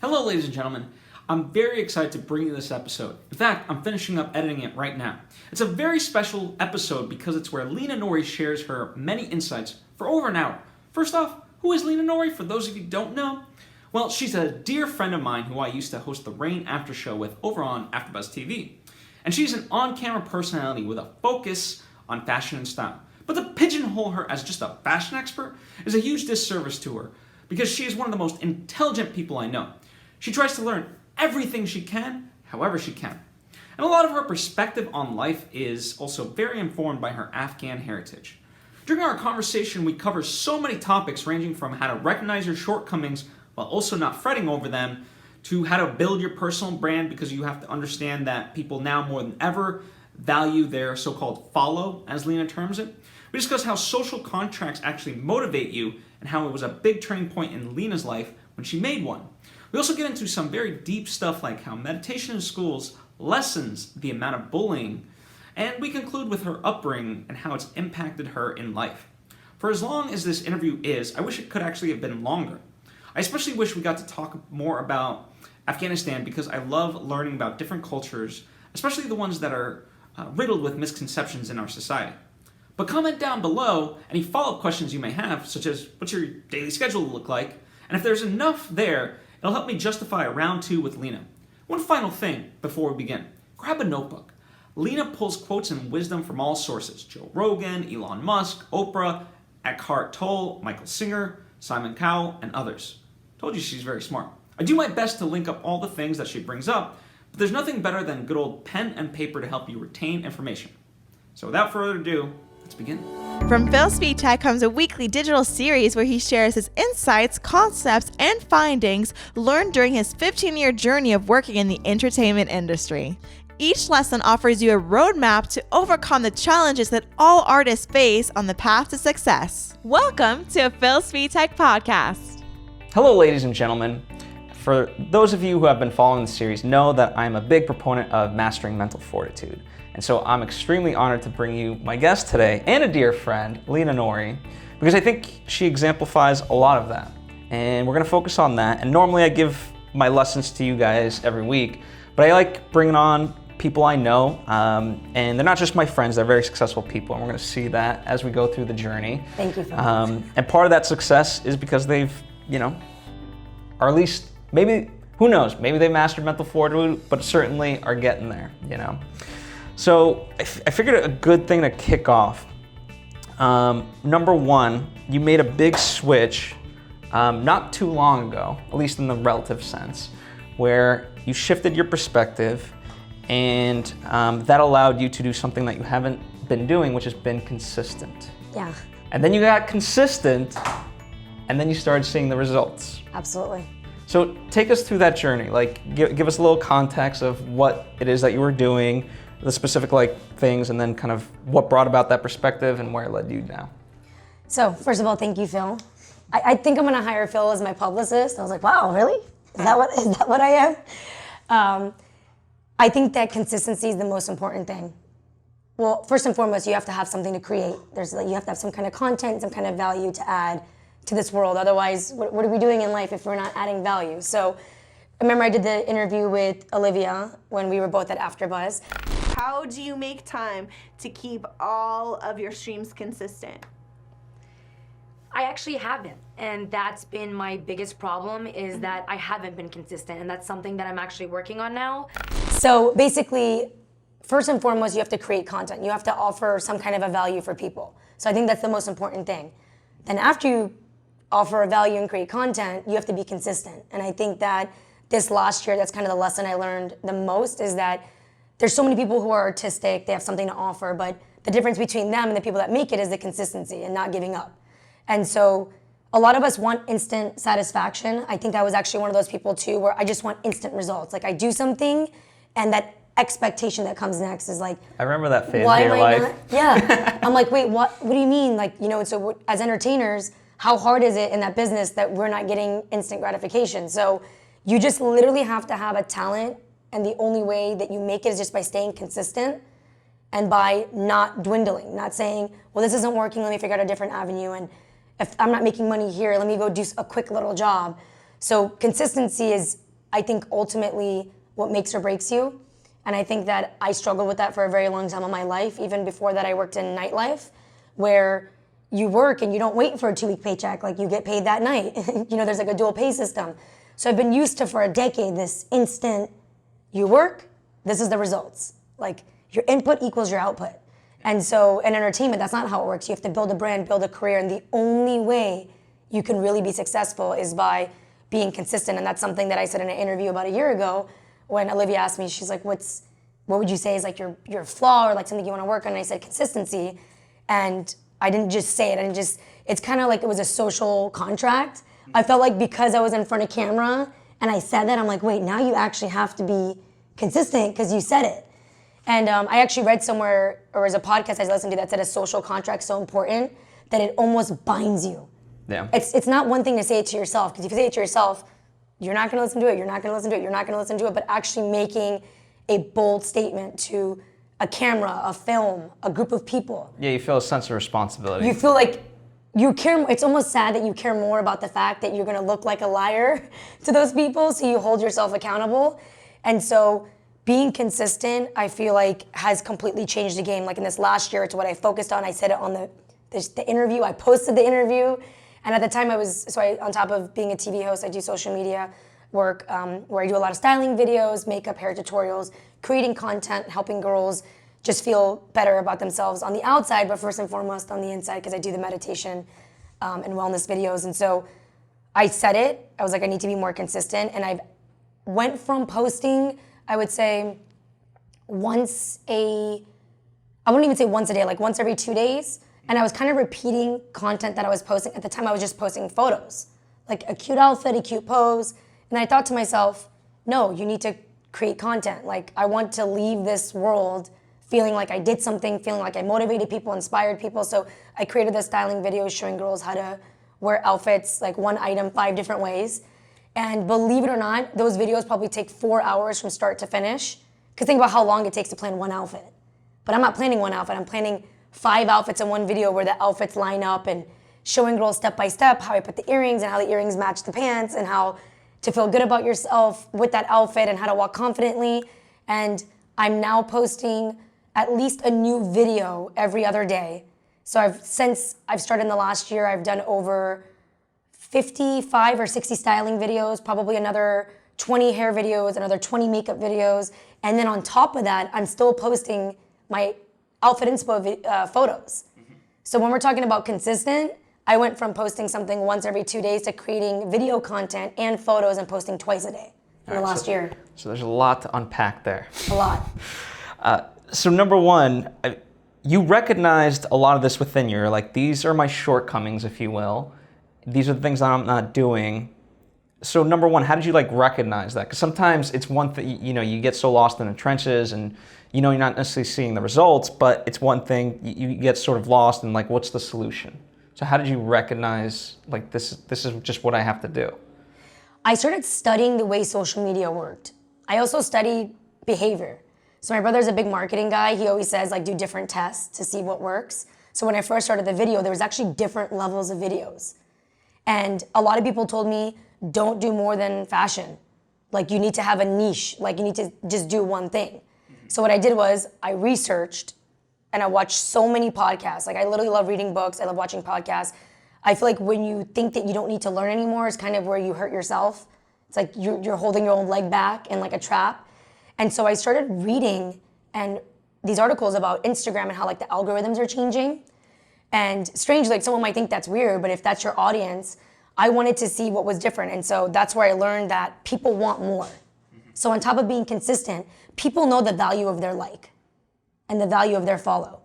Hello, ladies and gentlemen. I'm very excited to bring you this episode. In fact, I'm finishing up editing it right now. It's a very special episode because it's where Lina Noory shares her many insights for over an hour. First off, who is Lina Noory, for those of you who don't know? Well, she's a dear friend of mine who I used to host the Reign after show with over on AfterBuzz TV. And she's an on-camera personality with a focus on fashion and style. But to pigeonhole her as just a fashion expert is a huge disservice to her because she is one of the most intelligent people I know. She tries to learn everything she can, however she can. And a lot of her perspective on life is also very informed by her Afghan heritage. During our conversation, we cover so many topics ranging from how to recognize your shortcomings while also not fretting over them, to how to build your personal brand because you have to understand that people now more than ever value their so-called follow, as Lina terms it. We discuss how social contracts actually motivate you and how it was a big turning point in Lina's life when she made one. We also get into some very deep stuff like how meditation in schools lessens the amount of bullying, and we conclude with her upbringing and how it's impacted her in life. For as long as this interview is, I wish it could actually have been longer. I especially wish we got to talk more about Afghanistan because I love learning about different cultures, especially the ones that are riddled with misconceptions in our society. But comment down below any follow-up questions you may have, such as what's your daily schedule look like, and if there's enough there, it'll help me justify a round 2 with Lina. One final thing before we begin. Grab a notebook. Lina pulls quotes and wisdom from all sources. Joe Rogan, Elon Musk, Oprah, Eckhart Tolle, Michael Singer, Simon Cowell, and others. Told you she's very smart. I do my best to link up all the things that she brings up, but there's nothing better than good old pen and paper to help you retain information. So without further ado, let's begin. From Svitek comes a weekly digital series where he shares his insights, concepts, and findings learned during his 15-year journey of working in the entertainment industry. Each lesson offers you a roadmap to overcome the challenges that all artists face on the path to success. Welcome to a Svitek podcast. Hello, ladies and gentlemen. For those of you who have been following the series know that I'm a big proponent of mastering mental fortitude. And so I'm extremely honored to bring you my guest today and a dear friend, Lina Noory, because I think she exemplifies a lot of that. And we're gonna focus on that. And normally I give my lessons to you guys every week, but I like bringing on people I know, and they're not just my friends, they're very successful people, and we're gonna see that as we go through the journey. Thank you for and part of that success is because they've, or at least maybe, who knows, maybe they mastered mental fortitude, but certainly are getting there, So I figured a good thing to kick off. Number one, you made a big switch not too long ago, at least in the relative sense, where you shifted your perspective and that allowed you to do something that you haven't been doing, which has been consistent. Yeah. And then you got consistent and then you started seeing the results. Absolutely. So take us through that journey. Like give us a little context of what it is that you were doing, the specific things, and then kind of what brought about that perspective and where it led you now. So first of all, thank you, Phil. I think I'm gonna hire Phil as my publicist. I was like, wow, really? Is that what I am? I think that consistency is the most important thing. Well, first and foremost, you have to have something to create. You have to have some kind of content, some kind of value to add to this world. Otherwise, what are we doing in life if we're not adding value? So I remember I did the interview with Olivia when we were both at AfterBuzz. How do you make time to keep all of your streams consistent? I actually haven't, and that's been my biggest problem, is that I haven't been consistent, and that's something that I'm actually working on now. So basically, first and foremost, you have to create content. You have to offer some kind of a value for people. So I think that's the most important thing. Then after you offer a value and create content, you have to be consistent. And I think that this last year, that's kind of the lesson I learned the most, is that there's so many people who are artistic, they have something to offer, but the difference between them and the people that make it is the consistency and not giving up. And so a lot of us want instant satisfaction. I think I was actually one of those people too, where I just want instant results. Like I do something and that expectation that comes next is like, I remember that phase why of your am I life. not? Yeah. I'm like, wait, what do you mean? Like, so as entertainers, how hard is it in that business that we're not getting instant gratification? So you just literally have to have a talent, and the only way that you make it is just by staying consistent and by not dwindling, not saying, well, this isn't working, let me figure out a different avenue, and if I'm not making money here, let me go do a quick little job. So consistency is I think ultimately what makes or breaks you. And I think that I struggled with that for a very long time in my life. Even before that, I worked in nightlife, where you work and you don't wait for a 2-week paycheck. Like, you get paid that night. You know, there's like a dual pay system. So I've been used to, for a decade, this instant, you work, this is the results. Like, your input equals your output. And so in entertainment, that's not how it works. You have to build a brand, build a career, and the only way you can really be successful is by being consistent. And that's something that I said in an interview about a year ago when Olivia asked me, she's like, what would you say is like your flaw or like something you want to work on? And I said consistency. And I didn't just say it. It's kind of like it was a social contract. I felt like because I was in front of camera and I said that, I'm like, wait, now you actually have to be consistent because you said it. And I actually read somewhere, or as a podcast I listened to, that said a social contract's so important that it almost binds you. Yeah. It's not one thing to say it to yourself, because if you say it to yourself, you're not going to listen to it, you're not going to listen to it, you're not going to listen to it, but actually making a bold statement to a camera, a film, a group of people. Yeah, you feel a sense of responsibility. You feel like you care. It's almost sad that you care more about the fact that you're going to look like a liar to those people, so you hold yourself accountable. And so being consistent, I feel like, has completely changed the game. Like in this last year, it's what I focused on. I said it on the interview. I posted the interview. And at the time on top of being a TV host, I do social media work where I do a lot of styling videos, makeup, hair tutorials, creating content, helping girls just feel better about themselves on the outside, but first and foremost on the inside, because I do the meditation and wellness videos. And so I said it. I was like, I need to be more consistent. And I went from posting, I would say, I wouldn't even say once a day, like once every 2 days. And I was kind of repeating content that I was posting. At the time, I was just posting photos, like a cute outfit, a cute pose. And I thought to myself, no, you need to create content. Like, I want to leave this world feeling like I did something, feeling like I motivated people, inspired people. So I created the styling videos showing girls how to wear outfits, like one item, 5 different ways. And believe it or not, those videos probably take 4 hours from start to finish. Because think about how long it takes to plan one outfit. But I'm not planning one outfit, I'm planning 5 outfits in one video where the outfits line up and showing girls step by step how I put the earrings and how the earrings match the pants and how to feel good about yourself with that outfit and how to walk confidently. And I'm now posting at least a new video every other day. So since I've started in the last year, I've done over 55 or 60 styling videos, probably another 20 hair videos, another 20 makeup videos. And then on top of that, I'm still posting my outfit inspo photos. Mm-hmm. So when we're talking about consistent, I went from posting something once every 2 days to creating video content and photos and posting twice a day in the last year. So there's a lot to unpack there. A lot. So number one, you recognized a lot of this within you. You're like, these are my shortcomings, if you will. These are the things that I'm not doing. So number one, how did you like recognize that? Because sometimes it's one thing, you get so lost in the trenches and you're not necessarily seeing the results, but it's one thing, you get sort of lost and like, what's the solution? So how did you recognize like this is just what I have to do? I started studying the way social media worked. I also studied behavior. So my brother's a big marketing guy. He always says like do different tests to see what works. So when I first started the video, there was actually different levels of videos. And a lot of people told me, don't do more than fashion. Like you need to have a niche, like you need to just do one thing. So what I did was I researched and I watched so many podcasts. Like I literally love reading books, I love watching podcasts. I feel like when you think that you don't need to learn anymore is kind of where you hurt yourself. It's like you're holding your own leg back in like a trap. And so I started reading and these articles about Instagram and how like the algorithms are changing. And strangely, like someone might think that's weird, but if that's your audience, I wanted to see what was different. And so that's where I learned that people want more. So on top of being consistent, people know the value of their like and the value of their follow.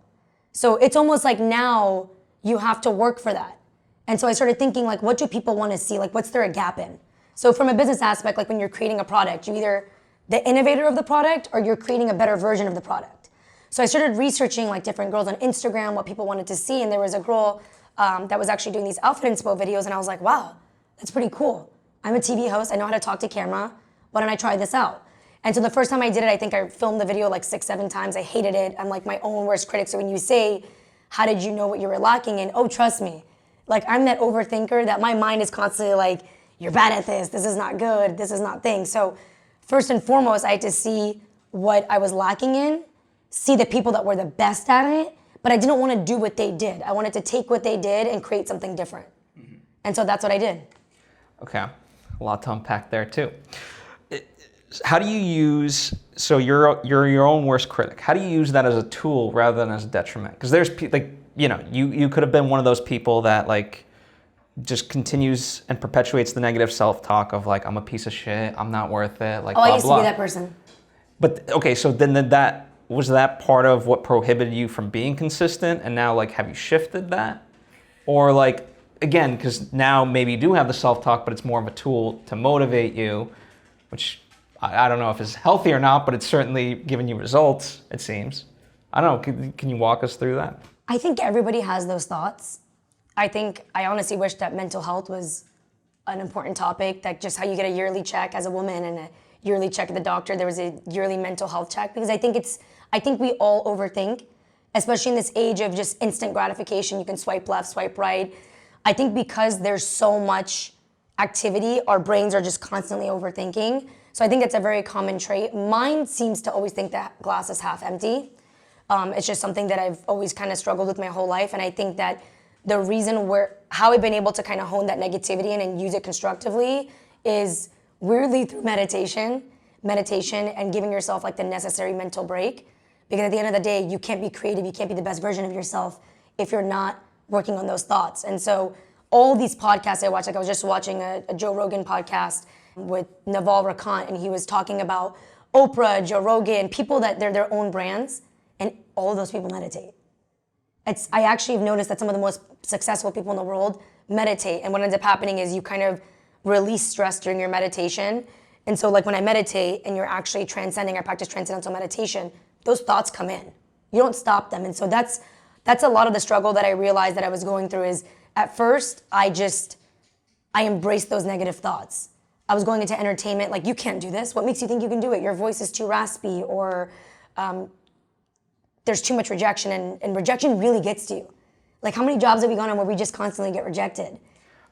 So it's almost like now you have to work for that. And so I started thinking like, what do people want to see? Like, what's there a gap in? So from a business aspect, like when you're creating a product, you're either the innovator of the product or you're creating a better version of the product. So I started researching like different girls on Instagram, what people wanted to see. And there was a girl that was actually doing these outfit inspo videos. And I was like, wow, that's pretty cool. I'm a TV host. I know how to talk to camera. Why don't I try this out? And so the first time I did it, I think I filmed the video like 6-7 times. I hated it. I'm like my own worst critic. So when you say, how did you know what you were lacking in? Oh, trust me. Like I'm that overthinker that my mind is constantly like, you're bad at this is not good, this is not thing. So first and foremost, I had to see what I was lacking in, see the people that were the best at it, but I didn't want to do what they did. I wanted to take what they did and create something different. And so that's what I did. Okay, a lot to unpack there too. How do you use, so you're your own worst critic, how do you use that as a tool rather than as a detriment? Because there's, like, you know, you could have been one of those people that, like, just continues and perpetuates the negative self-talk of, like, I'm a piece of shit, I'm not worth it, like, Oh, blah, I used blah. to be that person. But, okay, so then was that part of what prohibited you from being consistent, and now, like, have you shifted that? Or, like, again, because now maybe you do have the self-talk, but it's more of a tool to motivate you, which I don't know if it's healthy or not, but it's certainly given you results, it seems. I don't know, can you walk us through that? I think everybody has those thoughts. I honestly wish that mental health was an important topic, that just how you get a yearly check as a woman and a yearly check at the doctor, there was a yearly mental health check, because I think we all overthink, especially in this age of just instant gratification. You can swipe left, swipe right. I think because there's so much activity, our brains are just constantly overthinking. So I think it's a very common trait. Mine seems to always think that glass is half empty. It's just something that I've always kind of struggled with my whole life. And I think that the reason how I've been able to kind of hone that negativity in and use it constructively is weirdly through meditation and giving yourself like the necessary mental break. Because at the end of the day, you can't be creative, you can't be the best version of yourself if you're not working on those thoughts. And so all these podcasts I watch, like I was just watching a Joe Rogan podcast with Naval Ravikant, and he was talking about Oprah, Joe Rogan, people that they're their own brands, and all of those people meditate. I actually have noticed that some of the most successful people in the world meditate, and what ends up happening is you kind of release stress during your meditation. And so like when I meditate and you're actually transcending, I practice transcendental meditation, those thoughts come in. You don't stop them. And so that's a lot of the struggle that I realized that I was going through is at first I embraced those negative thoughts. I was going into entertainment like, you can't do this. What makes you think you can do it? Your voice is too raspy, or there's too much rejection, and rejection really gets to you. Like how many jobs have we gone on where we just constantly get rejected?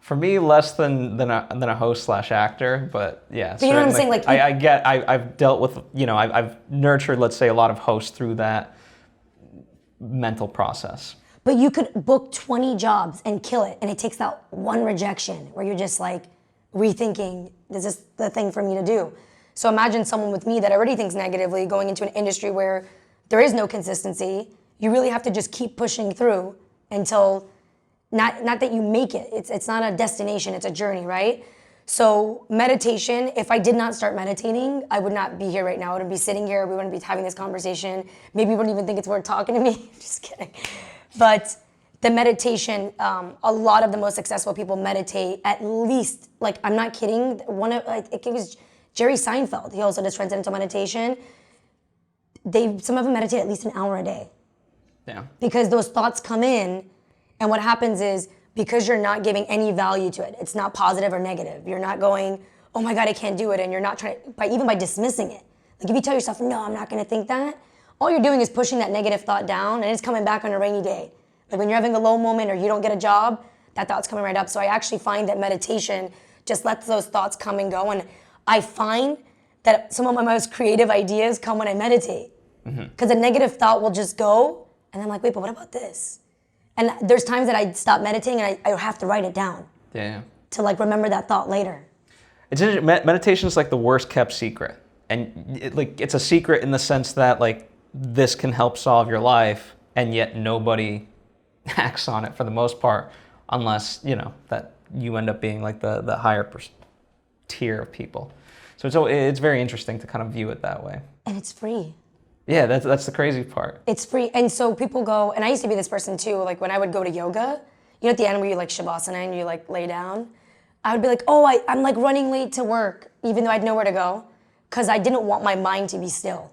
For me, less than a host/actor, but yeah. But you know what I'm saying? Like I've dealt with, you know, I've nurtured, let's say, a lot of hosts through that mental process. But you could book 20 jobs and kill it, and it takes that one rejection where you're just like rethinking, is this the thing for me to do? So imagine someone with me that already thinks negatively going into an industry where there is no consistency. You really have to just keep pushing through until, not that you make it. It's not a destination, it's a journey, right? So meditation, if I did not start meditating, I would not be here right now. I wouldn't be sitting here, we wouldn't be having this conversation. Maybe you wouldn't even think it's worth talking to me. Just kidding. But the meditation, a lot of the most successful people meditate at least, like I'm not kidding, it was Jerry Seinfeld. He also does transcendental meditation. Some of them meditate at least an hour a day. Yeah. Because those thoughts come in, and what happens is, because you're not giving any value to it, it's not positive or negative. You're not going, oh my God, I can't do it, and you're not trying, even by dismissing it. Like if you tell yourself, no, I'm not gonna think that, all you're doing is pushing that negative thought down, and it's coming back on a rainy day. Like when you're having a low moment or you don't get a job, that thought's coming right up. So I actually find that meditation just lets those thoughts come and go, and I find that some of my most creative ideas come when I meditate. Because a negative thought will just go, and I'm like, wait, but what about this? And there's times that I stop meditating and I have to write it down. Yeah. To like remember that thought later. It's meditation is like the worst kept secret, and it's a secret in the sense that like this can help solve your life, and yet nobody acts on it for the most part, unless that you end up being like the higher tier of people. So it's very interesting to kind of view it that way. And it's free. Yeah, that's the crazy part. It's free. And so people go, and I used to be this person too, like when I would go to yoga, at the end where you like Shavasana and you like lay down, I would be like, oh, I'm like running late to work, even though I had nowhere to go, because I didn't want my mind to be still.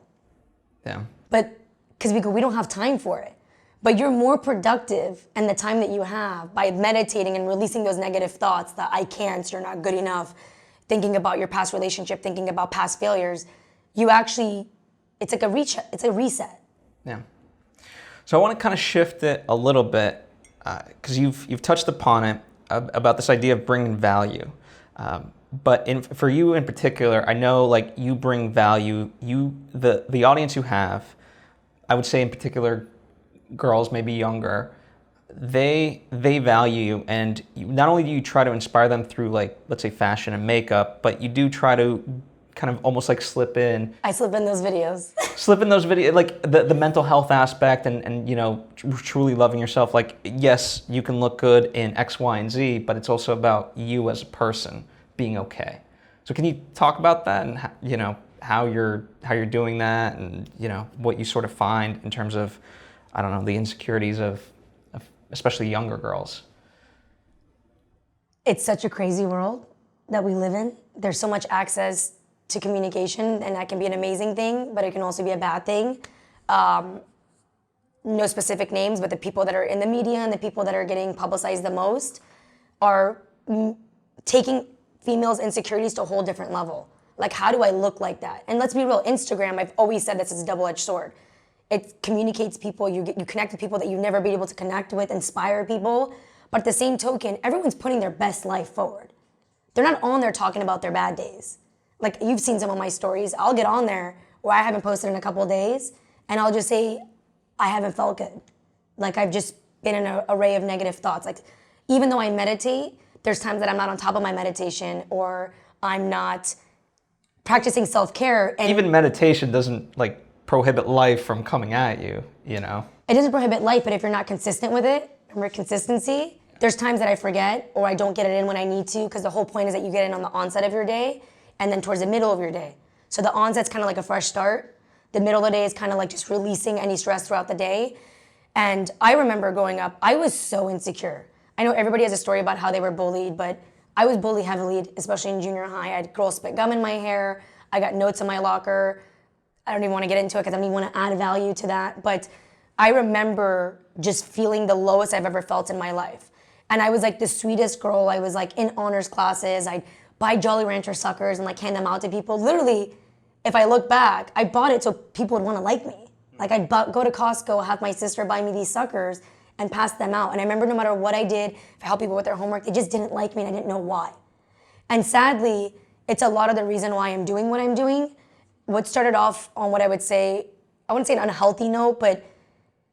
Yeah. But, because we don't have time for it. But you're more productive in the time that you have by meditating and releasing those negative thoughts that I can't, you're not good enough, thinking about your past relationship, thinking about past failures. You actually, it's like a reset. Yeah. So I want to kind of shift it a little bit, because you've touched upon it about this idea of bringing value. But for you in particular, I know like you bring value. The audience you have, I would say in particular, girls, maybe younger, they value you, and not only do you try to inspire them through like, let's say, fashion and makeup, but you do try to kind of almost like slip in those videos. Like the mental health aspect and you know, truly loving yourself. Like, yes, you can look good in X, Y, and Z, but it's also about you as a person being okay. So can you talk about that and you know, how you're doing that, and you know, what you sort of find in terms of, I don't know, the insecurities of especially younger girls? It's such a crazy world that we live in. There's so much access to communication, and that can be an amazing thing, but it can also be a bad thing. No specific names, but the people that are in the media and the people that are getting publicized the most are taking females' insecurities to a whole different level. Like, how do I look like that? And let's be real, Instagram, I've always said this is a double-edged sword. It communicates people, you connect with people that you've never been able to connect with, inspire people, but at the same token, everyone's putting their best life forward. They're not on there talking about their bad days. Like, you've seen some of my stories. I'll get on there where I haven't posted in a couple of days, and I'll just say, I haven't felt good. Like, I've just been in an array of negative thoughts. Like, even though I meditate, there's times that I'm not on top of my meditation, or I'm not practicing self-care. And even meditation doesn't like prohibit life from coming at you, you know? It doesn't prohibit life, but if you're not consistent with it, remember consistency, there's times that I forget or I don't get it in when I need to, because the whole point is that you get in on the onset of your day and then towards the middle of your day. So the onset's kind of like a fresh start. The middle of the day is kind of like just releasing any stress throughout the day. And I remember growing up, I was so insecure. I know everybody has a story about how they were bullied, but I was bullied heavily, especially in junior high. I had girls spit gum in my hair. I got notes in my locker. I don't even want to get into it because I don't even want to add value to that. But I remember just feeling the lowest I've ever felt in my life. And I was like the sweetest girl. I was like in honors classes. I'd buy Jolly Rancher suckers and like hand them out to people. Literally, if I look back, I bought it so people would want to like me. Like I'd go to Costco, have my sister buy me these suckers and pass them out. And I remember no matter what I did, if I helped people with their homework, they just didn't like me and I didn't know why. And sadly, it's a lot of the reason why I'm doing what I'm doing. What started off on what I would say, I wouldn't say an unhealthy note, but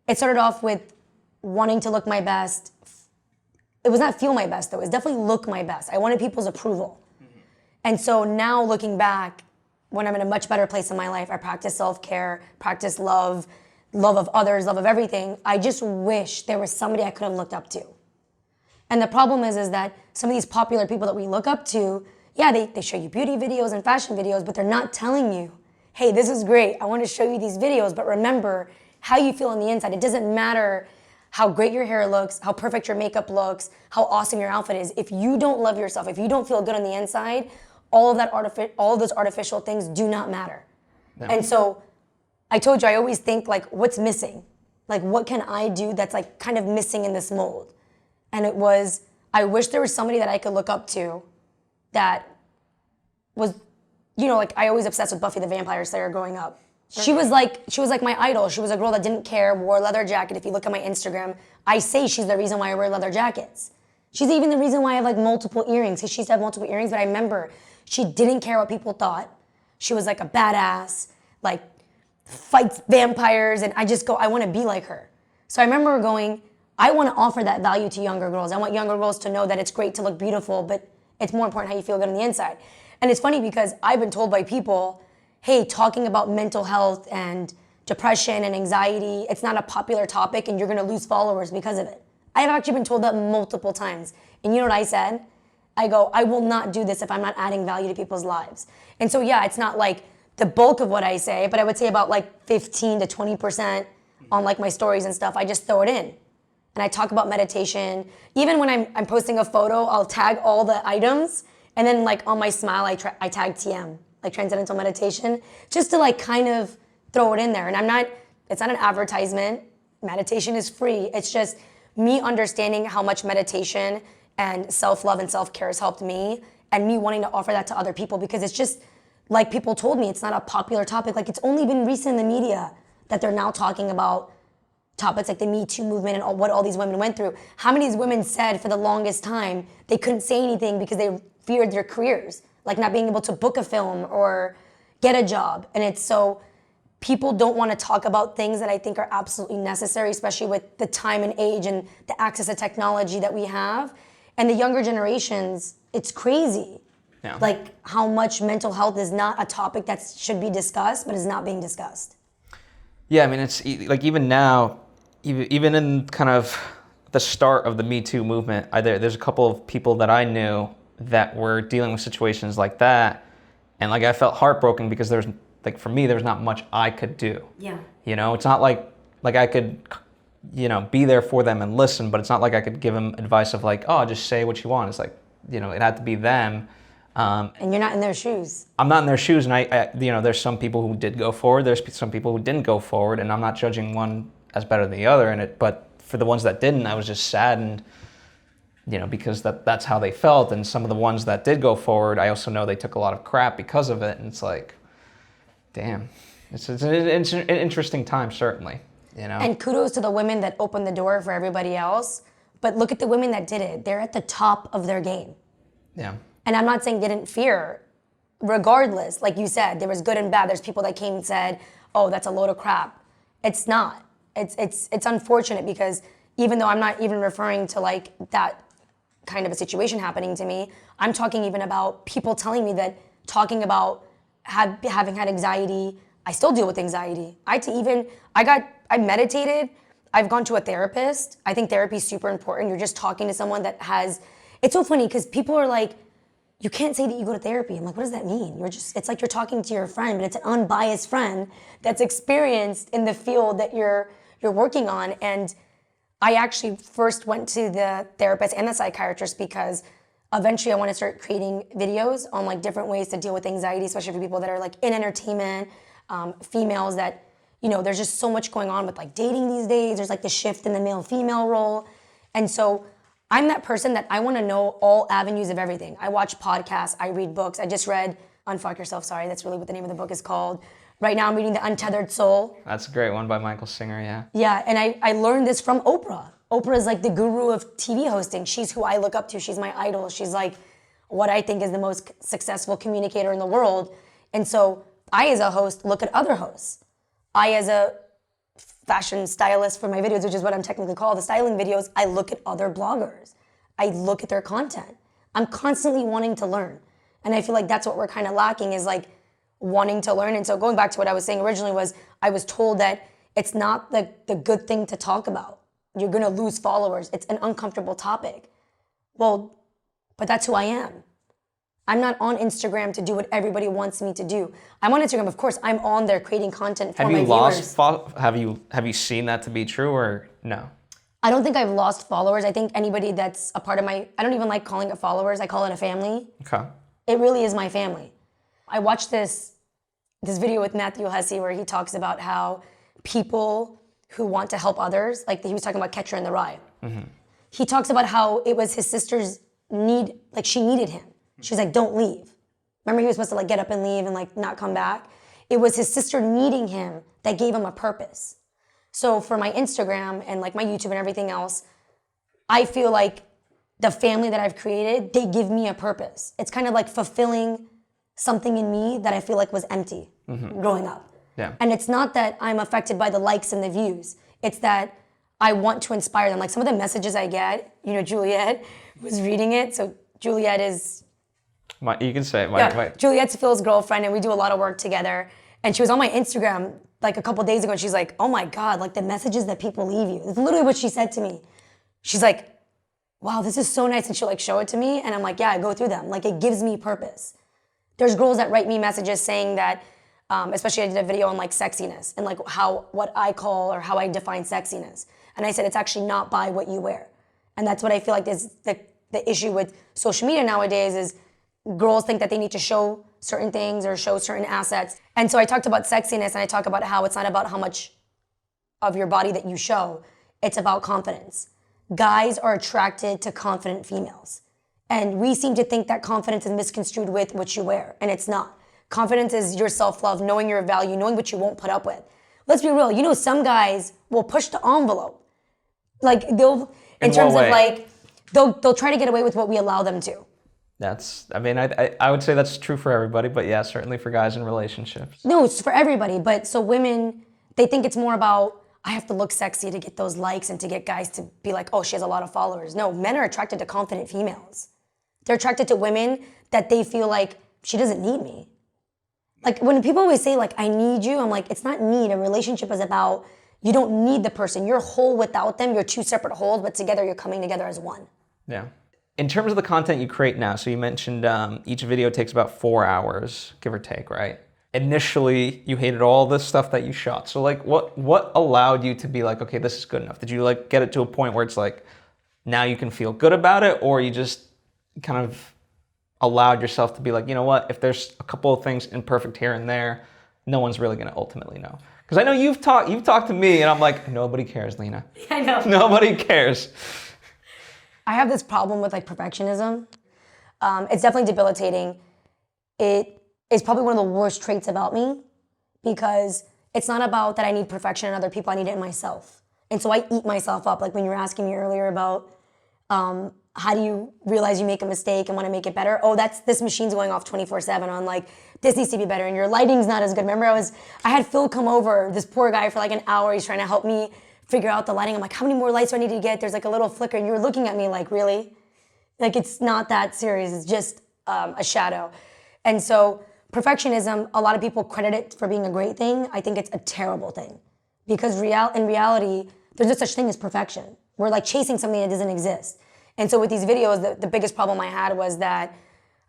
it started off with wanting to look my best. It was not feel my best though, it was definitely look my best. I wanted people's approval. Mm-hmm. And so now looking back, when I'm in a much better place in my life, I practice self-care, practice love of others, love of everything. I just wish there was somebody I could have looked up to. And the problem is that some of these popular people that we look up to, yeah, they show you beauty videos and fashion videos, but they're not telling you, hey, this is great. I want to show you these videos, but remember how you feel on the inside. It doesn't matter how great your hair looks, how perfect your makeup looks, how awesome your outfit is. If you don't love yourself, if you don't feel good on the inside, all of those artificial things do not matter. No. And so I told you, I always think like, what's missing? Like, what can I do that's like kind of missing in this mold? And it was, I wish there was somebody that I could look up to that was, you know, like I always obsessed with Buffy the Vampire Slayer growing up. She was like my idol. She was a girl that didn't care, wore a leather jacket. If you look at my Instagram, I say she's the reason why I wear leather jackets. She's even the reason why I have like multiple earrings, because she used to have multiple earrings, but I remember she didn't care what people thought. She was like a badass, like fights vampires, and I want to be like her. So I remember going, I want to offer that value to younger girls. I want younger girls to know that it's great to look beautiful, but it's more important how you feel good on the inside. And it's funny because I've been told by people, hey, talking about mental health and depression and anxiety, it's not a popular topic and you're going to lose followers because of it. I have actually been told that multiple times. And you know what I said? I go, I will not do this if I'm not adding value to people's lives. And so yeah, it's not like the bulk of what I say, but I would say about like 15 to 20% on like my stories and stuff. I just throw it in. And I talk about meditation. Even when I'm posting a photo, I'll tag all the items. And then like on my smile, I tag TM, like Transcendental Meditation, just to like kind of throw it in there. And it's not an advertisement. Meditation is free. It's just me understanding how much meditation and self-love and self-care has helped me, and me wanting to offer that to other people, because it's just, like people told me, it's not a popular topic. Like it's only been recent in the media that they're now talking about topics like the Me Too movement and what all these women went through. How many of these women said for the longest time they couldn't say anything because feared their careers, like not being able to book a film or get a job. And it's so people don't want to talk about things that I think are absolutely necessary, especially with the time and age and the access to technology that we have. And the younger generations, it's crazy. Yeah. Like how much mental health is not a topic that should be discussed, but is not being discussed. Yeah, I mean, it's like even now, even in kind of the start of the Me Too movement, there's a couple of people that I knew that were dealing with situations like that, and like I felt heartbroken because there's like for me there was not much I could do. Yeah. You know, it's not like I could, you know, be there for them and listen, but it's not like I could give them advice of like, oh, just say what you want. It's like, you know, it had to be them. And you're not in their shoes. I'm not in their shoes, and I you know, there's some people who did go forward. There's some people who didn't go forward, and I'm not judging one as better than the other in it. But for the ones that didn't, I was just saddened, you know, because that's how they felt. And some of the ones that did go forward, I also know they took a lot of crap because of it. And it's like, damn, it's an interesting time, certainly, you know. And kudos to the women that opened the door for everybody else. But look at the women that did it. They're at the top of their game. Yeah. And I'm not saying they didn't fear. Regardless, like you said, there was good and bad. There's people that came and said, oh, that's a load of crap. It's not. It's unfortunate because even though I'm not even referring to like that kind of a situation happening to me, I'm talking even about people telling me that talking about having had anxiety, I still deal with anxiety. I meditated, I've gone to a therapist. I think therapy is super important. You're just talking to someone that has, it's so funny because people are like, you can't say that you go to therapy. I'm like, what does that mean? It's like you're talking to your friend, but it's an unbiased friend that's experienced in the field that you're working on. And I actually first went to the therapist and the psychiatrist because eventually I want to start creating videos on like different ways to deal with anxiety, especially for people that are like in entertainment, females that, you know, there's just so much going on with like dating these days. There's like the shift in the male-female role. And so I'm that person that I want to know all avenues of everything. I watch podcasts, I read books. I just read Unfuck Yourself, sorry, that's really what the name of the book is called. Right now I'm reading The Untethered Soul. That's a great one by Michael Singer, yeah. Yeah, and I learned this from Oprah. Oprah is like the guru of TV hosting. She's who I look up to. She's my idol. She's like what I think is the most successful communicator in the world. And so I, as a host, look at other hosts. I, as a fashion stylist for my videos, which is what I'm technically called, the styling videos, I look at other bloggers. I look at their content. I'm constantly wanting to learn. And I feel like that's what we're kind of lacking is like wanting to learn. And so going back to what I was saying originally was I was told that it's not the good thing to talk about. You're gonna lose followers. It's an uncomfortable topic. Well, but that's who I am. I'm not on Instagram to do what everybody wants me to do. I'm on Instagram, of course. I'm on there creating content for my viewers. Have you seen that to be true or no? I don't think I've lost followers. I think anybody that's a part of I don't even like calling it followers. I call it a family. Okay. It really is my family. I watched this video with Matthew Hussey where he talks about how people who want to help others, like he was talking about Catcher in the Rye. Mm-hmm. He talks about how it was his sister's need, like she needed him. She was like, don't leave. Remember he was supposed to like get up and leave and like not come back? It was his sister needing him that gave him a purpose. So for my Instagram and like my YouTube and everything else, I feel like the family that I've created, they give me a purpose. It's kind of like fulfilling something in me that I feel like was empty growing up. Yeah. And it's not that I'm affected by the likes and the views. It's that I want to inspire them. Like some of the messages I get, you know, Juliet was reading it. So Juliet is... You can say it. Juliet's Phil's girlfriend, and we do a lot of work together. And she was on my Instagram like a couple days ago, and she's like, oh my God, like the messages that people leave you. It's literally what she said to me. She's like, wow, this is so nice. And she'll like show it to me. And I'm like, yeah, I go through them. Like it gives me purpose. There's girls that write me messages saying that, especially I did a video on like sexiness and like what I call or how I define sexiness. And I said, it's actually not by what you wear. And that's what I feel like is the issue with social media nowadays is girls think that they need to show certain things or show certain assets. And so I talked about sexiness and I talk about how it's not about how much of your body that you show. It's about confidence. Guys are attracted to confident females. And we seem to think that confidence is misconstrued with what you wear, and it's not. Confidence is your self-love, knowing your value, knowing what you won't put up with. Let's be real, you know some guys will push the envelope. Like they'll, in terms of like, they'll try to get away with what we allow them to. I mean, I would say that's true for everybody, but yeah, certainly for guys in relationships. No, it's for everybody. But so women, they think it's more about, I have to look sexy to get those likes and to get guys to be like, oh, she has a lot of followers. No, men are attracted to confident females. They're attracted to women that they feel like, she doesn't need me. Like when people always say like, I need you, I'm like, it's not need. A relationship is about, you don't need the person. You're whole without them. You're two separate wholes, but together you're coming together as one. Yeah. In terms of the content you create now, so you mentioned each video takes about 4 hours, give or take, right? Initially, you hated all this stuff that you shot. So like, what allowed you to be like, okay, this is good enough? Did you like get it to a point where it's like, now you can feel good about it, or you just kind of allowed yourself to be like, you know what, if there's a couple of things imperfect here and there, no one's really gonna ultimately know? Because I know you've talked to me, and I'm like, nobody cares, Lina. I know. Nobody cares. I have this problem with like perfectionism. It's definitely debilitating. It is probably one of the worst traits about me, because it's not about that I need perfection in other people, I need it in myself. And so I eat myself up. Like when you were asking me earlier about how do you realize you make a mistake and want to make it better? Oh, this machine's going off 24/7 on like, this needs to be better and your lighting's not as good. Remember I had Phil come over, this poor guy, for like an hour. He's trying to help me figure out the lighting. I'm like, how many more lights do I need to get? There's like a little flicker. And you were looking at me like, really? Like it's not that serious. It's just a shadow. And so perfectionism, a lot of people credit it for being a great thing. I think it's a terrible thing, because in reality, there's no such thing as perfection. We're like chasing something that doesn't exist. And so with these videos, the biggest problem I had was that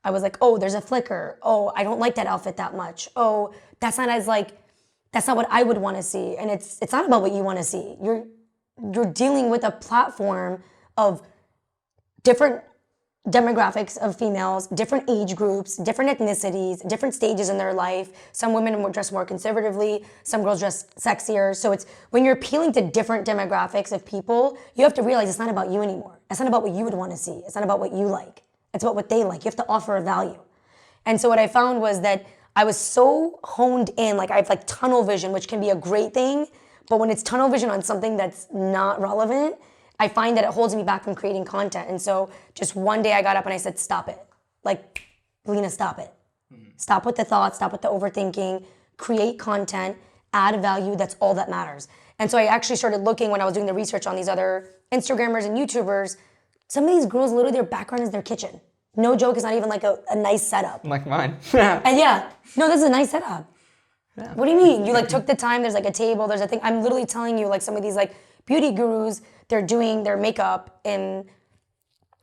I was like, oh, there's a flicker. Oh, I don't like that outfit that much. Oh, that's not what I would want to see. And it's not about what you want to see. You're dealing with a platform of different demographics of females, different age groups, different ethnicities, different stages in their life. Some women dress more conservatively, some girls dress sexier. So it's when you're appealing to different demographics of people, you have to realize it's not about you anymore. It's not about what you would want to see. It's not about what you like. It's about what they like. You have to offer a value. And so what I found was that I was so honed in, like I have like tunnel vision, which can be a great thing, but when it's tunnel vision on something that's not relevant, I find that it holds me back from creating content. And so just one day I got up and I said, stop it. Like, Lina, stop it. Stop with the thoughts, stop with the overthinking, create content, add value, that's all that matters. And so I actually started looking when I was doing the research on these other Instagrammers and YouTubers. Some of these girls, literally their background is their kitchen. No joke, it's not even like a nice setup. Like mine. And yeah, no, this is a nice setup. Yeah. What do you mean? You like took the time, there's like a table, there's a thing. I'm literally telling you, like some of these like beauty gurus, they're doing their makeup in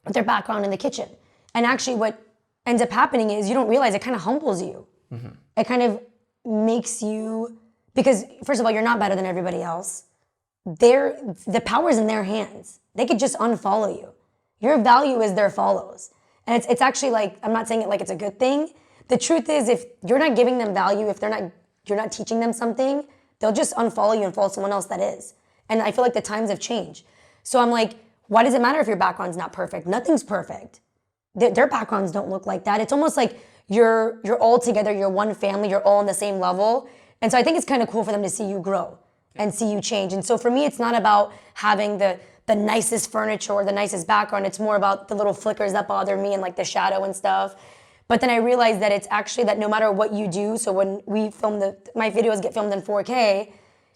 their background in the kitchen. And actually what ends up happening is you don't realize it kind of humbles you. Mm-hmm. It kind of makes you, because first of all, you're not better than everybody else. The power is in their hands. They could just unfollow you. Your value is their follows. And it's actually like, I'm not saying it like it's a good thing. The truth is, if you're not giving them value, if you're not teaching them something, they'll just unfollow you and follow someone else that is. And I feel like the times have changed. So I'm like, why does it matter if your background's not perfect? Nothing's perfect. Their backgrounds don't look like that. It's almost like you're all together, you're one family, you're all on the same level. And so I think it's kind of cool for them to see you grow and see you change. And so for me, it's not about having the nicest furniture or the nicest background. It's more about the little flickers that bother me and like the shadow and stuff. But then I realized that it's actually that no matter what you do, so when we film my videos get filmed in 4K,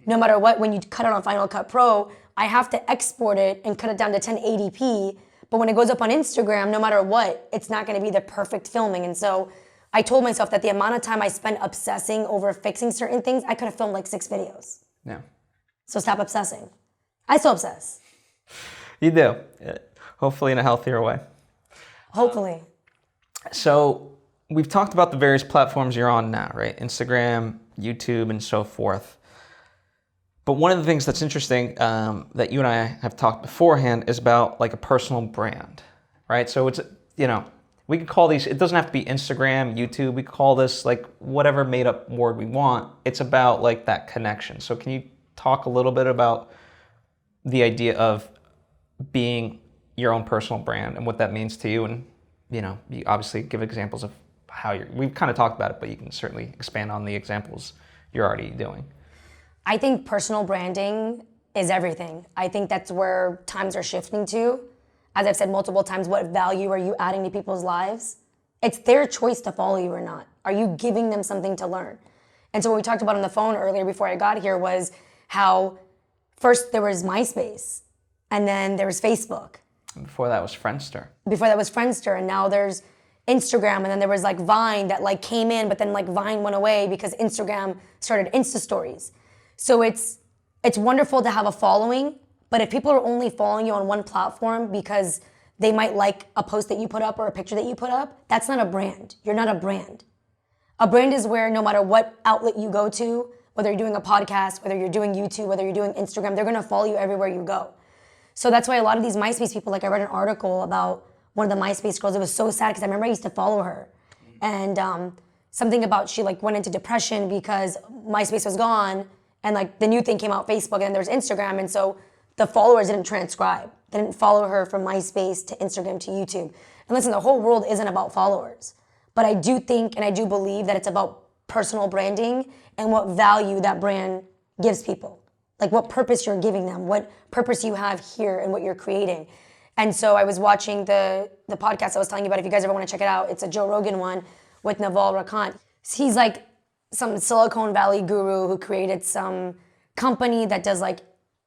no matter what, when you cut it on Final Cut Pro, I have to export it and cut it down to 1080p. But when it goes up on Instagram, no matter what, it's not gonna be the perfect filming. And so I told myself that the amount of time I spent obsessing over fixing certain things, I could have filmed like 6 videos. Yeah. So stop obsessing. I still obsess. You do. Hopefully in a healthier way. Hopefully. So we've talked about the various platforms you're on now, right? Instagram, YouTube, and so forth. But one of the things that's interesting that you and I have talked beforehand is about like a personal brand, right? So it's, we could call these, it doesn't have to be Instagram, YouTube, we could call this like whatever made up word we want. It's about like that connection. So can you talk a little bit about the idea of being your own personal brand and what that means to you? And, you obviously give examples of how we've kind of talked about it, but you can certainly expand on the examples you're already doing. I think personal branding is everything. I think that's where times are shifting to. As I've said multiple times, what value are you adding to people's lives? It's their choice to follow you or not. Are you giving them something to learn? And so what we talked about on the phone earlier before I got here was how first there was MySpace, and then there was Facebook. Before that was Friendster. Before that was Friendster, and now there's Instagram, and then there was like Vine that like came in, but then like Vine went away because Instagram started Insta stories. So it's wonderful to have a following, but if people are only following you on one platform because they might like a post that you put up or a picture that you put up, that's not a brand. You're not a brand. A brand is where no matter what outlet you go to, whether you're doing a podcast, whether you're doing YouTube, whether you're doing Instagram, they're gonna follow you everywhere you go. So that's why a lot of these MySpace people, like I read an article about one of the MySpace girls. It was so sad because I remember I used to follow her. And something about she like went into depression because MySpace was gone and like the new thing came out, Facebook, and then there's Instagram. And so the followers didn't transcribe. They didn't follow her from MySpace to Instagram to YouTube. And listen, the whole world isn't about followers. But I do think and I do believe that it's about personal branding and what value that brand gives people. Like what purpose you're giving them, what purpose you have here and what you're creating. And so I was watching the podcast I was telling you about. If you guys ever want to check it out, it's a Joe Rogan one with Naval Ravikant. He's like some Silicon Valley guru who created some company that does like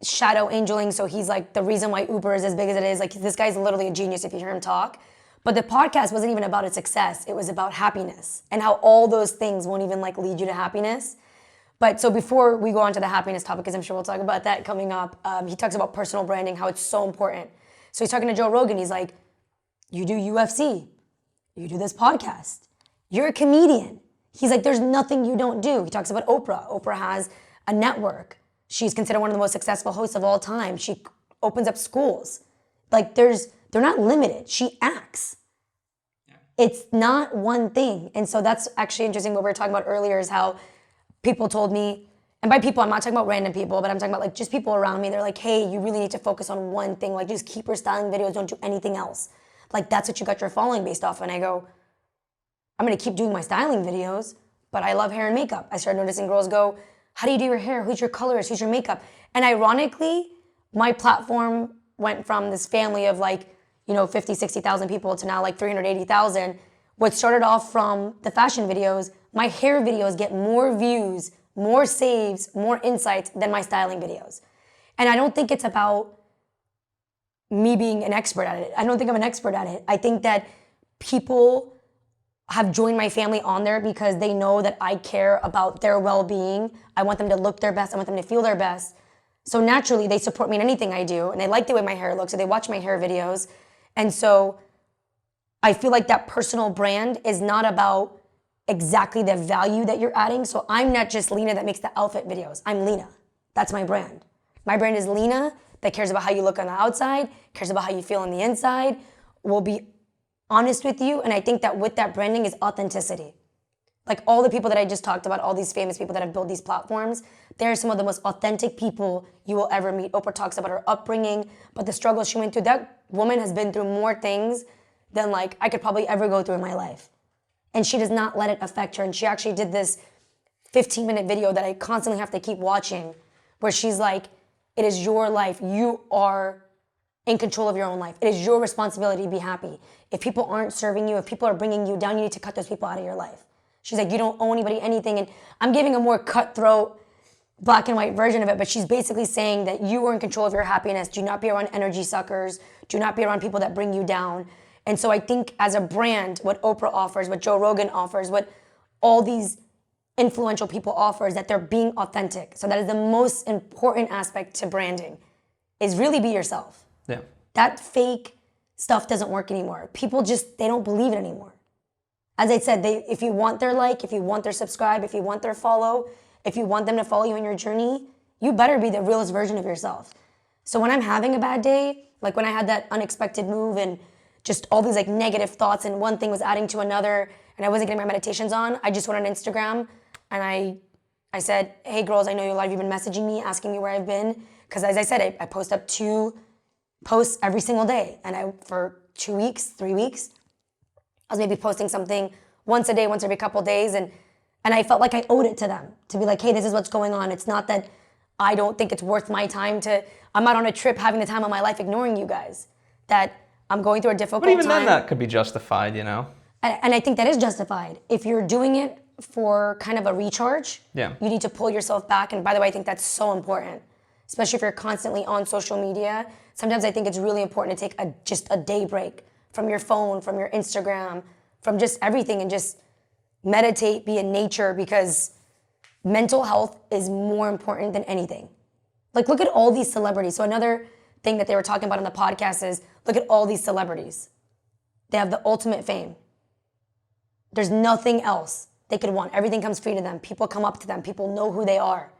shadow angeling. So he's like the reason why Uber is as big as it is. Like this guy's literally a genius if you hear him talk. But the podcast wasn't even about its success. It was about happiness and how all those things won't even like lead you to happiness. But so before we go on to the happiness topic, because I'm sure we'll talk about that coming up, he talks about personal branding, how it's so important. So he's talking to Joe Rogan. He's like, you do UFC, you do this podcast, you're a comedian. He's like, there's nothing you don't do. He talks about Oprah. Oprah has a network. She's considered one of the most successful hosts of all time. She opens up schools. Like they're not limited. She acts. It's not one thing. And so that's actually interesting. What we were talking about earlier is how people told me, and by people, I'm not talking about random people, but I'm talking about like just people around me. They're like, hey, you really need to focus on one thing. Like just keep your styling videos, don't do anything else. Like that's what you got your following based off. And I go, I'm gonna keep doing my styling videos, but I love hair and makeup. I started noticing girls go, how do you do your hair? Who's your colorist? Who's your makeup? And ironically, my platform went from this family of like, 50, 60,000 people to now like 380,000. What started off from the fashion videos, my hair videos get more views, more saves, more insights than my styling videos. And I don't think it's about me being an expert at it. I don't think I'm an expert at it. I think that people have joined my family on there because they know that I care about their well-being. I want them to look their best. I want them to feel their best. So naturally, they support me in anything I do, and they like the way my hair looks, so they watch my hair videos. And so I feel like that personal brand is not about exactly the value that you're adding. So I'm not just Lina that makes the outfit videos. I'm Lina. That's my brand. My brand is Lina that cares about how you look on the outside, cares about how you feel on the inside, will be honest with you. And I think that with that branding is authenticity. Like all the people that I just talked about, all these famous people that have built these platforms, they're some of the most authentic people you will ever meet. Oprah talks about her upbringing, but the struggles she went through. That woman has been through more things than like I could probably ever go through in my life. And she does not let it affect her. And she actually did this 15-minute video that I constantly have to keep watching where she's like, it is your life. You are in control of your own life. It is your responsibility to be happy. If people aren't serving you, if people are bringing you down, you need to cut those people out of your life. She's like, you don't owe anybody anything. And I'm giving a more cutthroat, black and white version of it, but she's basically saying that you are in control of your happiness. Do not be around energy suckers. Do not be around people that bring you down. And so I think as a brand, what Oprah offers, what Joe Rogan offers, what all these influential people offer is that they're being authentic. So that is the most important aspect to branding, is really be yourself. Yeah. That fake stuff doesn't work anymore. People just, they don't believe it anymore. As I said, if you want their like, if you want their subscribe, if you want their follow, if you want them to follow you on your journey, you better be the realest version of yourself. So when I'm having a bad day, like when I had that unexpected move and just all these like negative thoughts and one thing was adding to another and I wasn't getting my meditations on, I just went on Instagram and I said, hey girls, I know a lot of you have been messaging me, asking me where I've been. Because as I said, I post up 2 posts every single day. And for 2 weeks, 3 weeks, I was maybe posting something once a day, once every couple days. And I felt like I owed it to them to be like, hey, this is what's going on. It's not that I don't think it's worth my time I'm not on a trip having the time of my life ignoring you guys. That I'm going through a difficult time. But even then that could be justified, And I think that is justified. If you're doing it for kind of a recharge, Yeah. you need to pull yourself back. And by the way, I think that's so important, especially if you're constantly on social media. Sometimes I think it's really important to take just a day break from your phone, from your Instagram, from just everything, and just meditate, be in nature, because mental health is more important than anything. Like, look at all these celebrities. So another thing that they were talking about on the podcast is, look at all these celebrities. They have the ultimate fame. There's nothing else they could want. Everything comes free to them. People come up to them. People know who they are.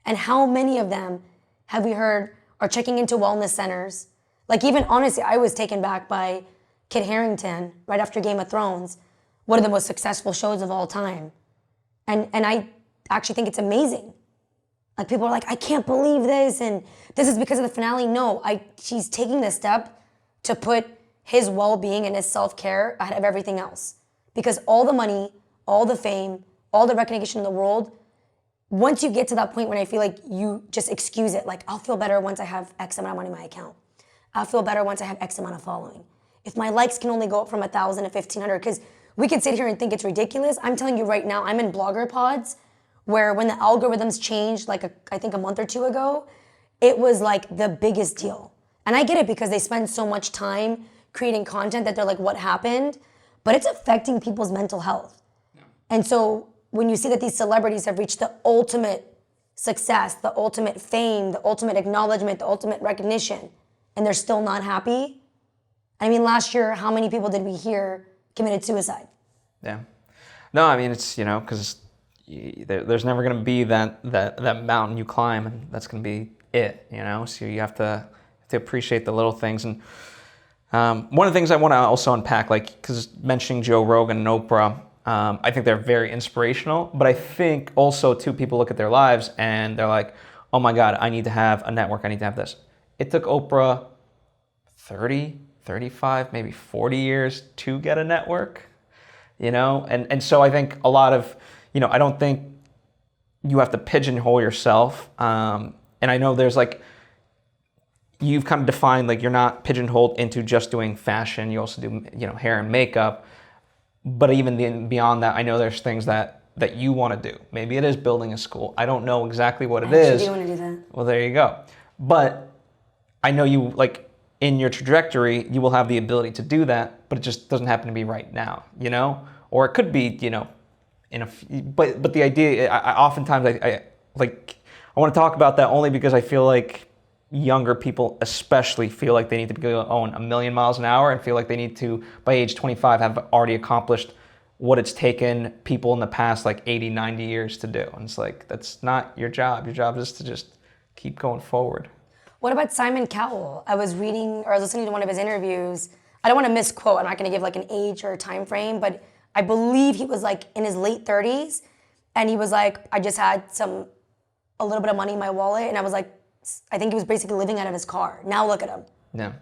And how many of them have we heard are checking into wellness centers? Like, even honestly, I was taken back by Kit Harington right after Game of Thrones, one of the most successful shows of all time. And I actually think it's amazing. Like, people are like, I can't believe this, and this is because of the finale. No, she's taking this step to put his well-being and his self-care ahead of everything else. Because all the money, all the fame, all the recognition in the world, once you get to that point when I feel like you just excuse it, like, I'll feel better once I have X amount of money in my account. I'll feel better once I have X amount of following. If my likes can only go up from 1,000 to 1,500, because we could sit here and think it's ridiculous. I'm telling you right now, I'm in blogger pods where when the algorithms changed, I think a month or two ago, it was like the biggest deal. And I get it because they spend so much time creating content that they're like, what happened? But it's affecting people's mental health. Yeah. And so when you see that these celebrities have reached the ultimate success, the ultimate fame, the ultimate acknowledgement, the ultimate recognition, and they're still not happy. I mean, last year, how many people did we hear committed suicide? Yeah. No, I mean, it's, because there's never going to be that mountain you climb, and that's going to be it, So you have to appreciate the little things. And one of the things I want to also unpack, because mentioning Joe Rogan and Oprah, I think they're very inspirational, but I think also too, people look at their lives and they're like, oh my God, I need to have a network. I need to have this. It took Oprah 30, 35, maybe 40 years to get a network, And so I think a lot of, I don't think you have to pigeonhole yourself. And I know there's you've kind of defined, you're not pigeonholed into just doing fashion. You also do, hair and makeup. But even beyond that, I know there's things that you want to do. Maybe it is building a school. I don't know exactly what it is. I do want to do that. Well, there you go. But I know you, in your trajectory, you will have the ability to do that, but it just doesn't happen to be right now, Or it could be, but the idea, I oftentimes, I want to talk about that only because I feel like younger people especially feel like they need to be going 1,000,000 miles an hour and feel like they need to, by age 25, have already accomplished what it's taken people in the past 80, 90 years to do. And it's that's not your job. Your job is to just keep going forward. What about Simon Cowell? I was listening to one of his interviews. I don't want to misquote. I'm not going to give an age or a time frame, but I believe he was in his late 30s, and he was I just had a little bit of money in my wallet, and I was I think he was basically living out of his car. Now look at him. Yeah.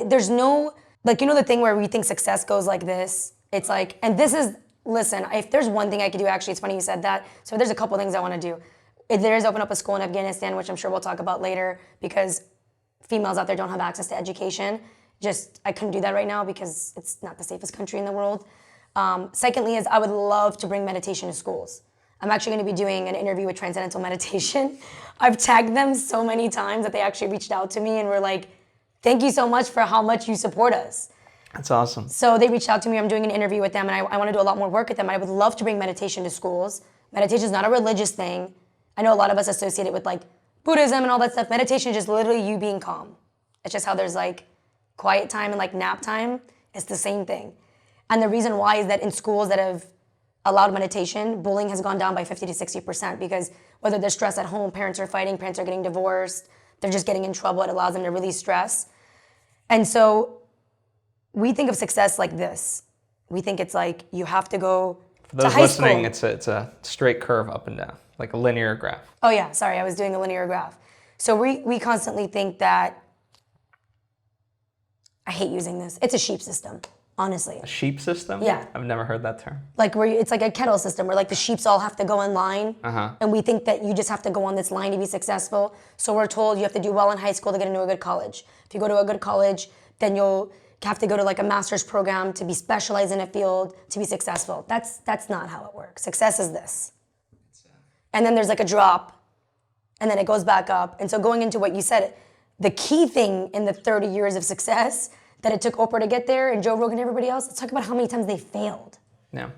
There's no, the thing where we think success goes like this. It's and this is, listen, if there's one thing I could do, actually, it's funny you said that. So there's a couple things I want to do. There is open up a school in Afghanistan, which I'm sure we'll talk about later, because females out there don't have access to education. I couldn't do that right now because it's not the safest country in the world. Secondly is I would love to bring meditation to schools. I'm actually going to be doing an interview with Transcendental Meditation. I've tagged them so many times that they actually reached out to me and were like, thank you so much for how much you support us. That's awesome. So they reached out to me. I'm doing an interview with them, and I want to do a lot more work with them. I would love to bring meditation to schools. Meditation is not a religious thing. I know a lot of us associate it with Buddhism and all that stuff. Meditation is just literally you being calm. It's just how there's quiet time and nap time. It's the same thing. And the reason why is that in schools that have allowed meditation, bullying has gone down by 50 to 60%, because whether they're stressed at home, parents are fighting, parents are getting divorced, they're just getting in trouble, it allows them to release stress. And so we think of success like this. We think it's you have to go For those to high listening, school. it's a straight curve up and down, like a linear graph. Oh yeah, sorry, I was doing a linear graph. So we constantly think that, I hate using this, it's a sheep system. Honestly. A sheep system? Yeah. I've never heard that term. It's a kettle system where the sheeps all have to go in line. And we think that you just have to go on this line to be successful. So we're told you have to do well in high school to get into a good college. If you go to a good college, then you'll have to go to like a master's program to be specialized in a field to be successful. That's not how it works. Success is this. And then there's like a drop, and then it goes back up. And so going into what you said, the key thing in the 30 years of success that it took Oprah to get there and Joe Rogan and everybody else, let's talk about how many times they failed. Yeah.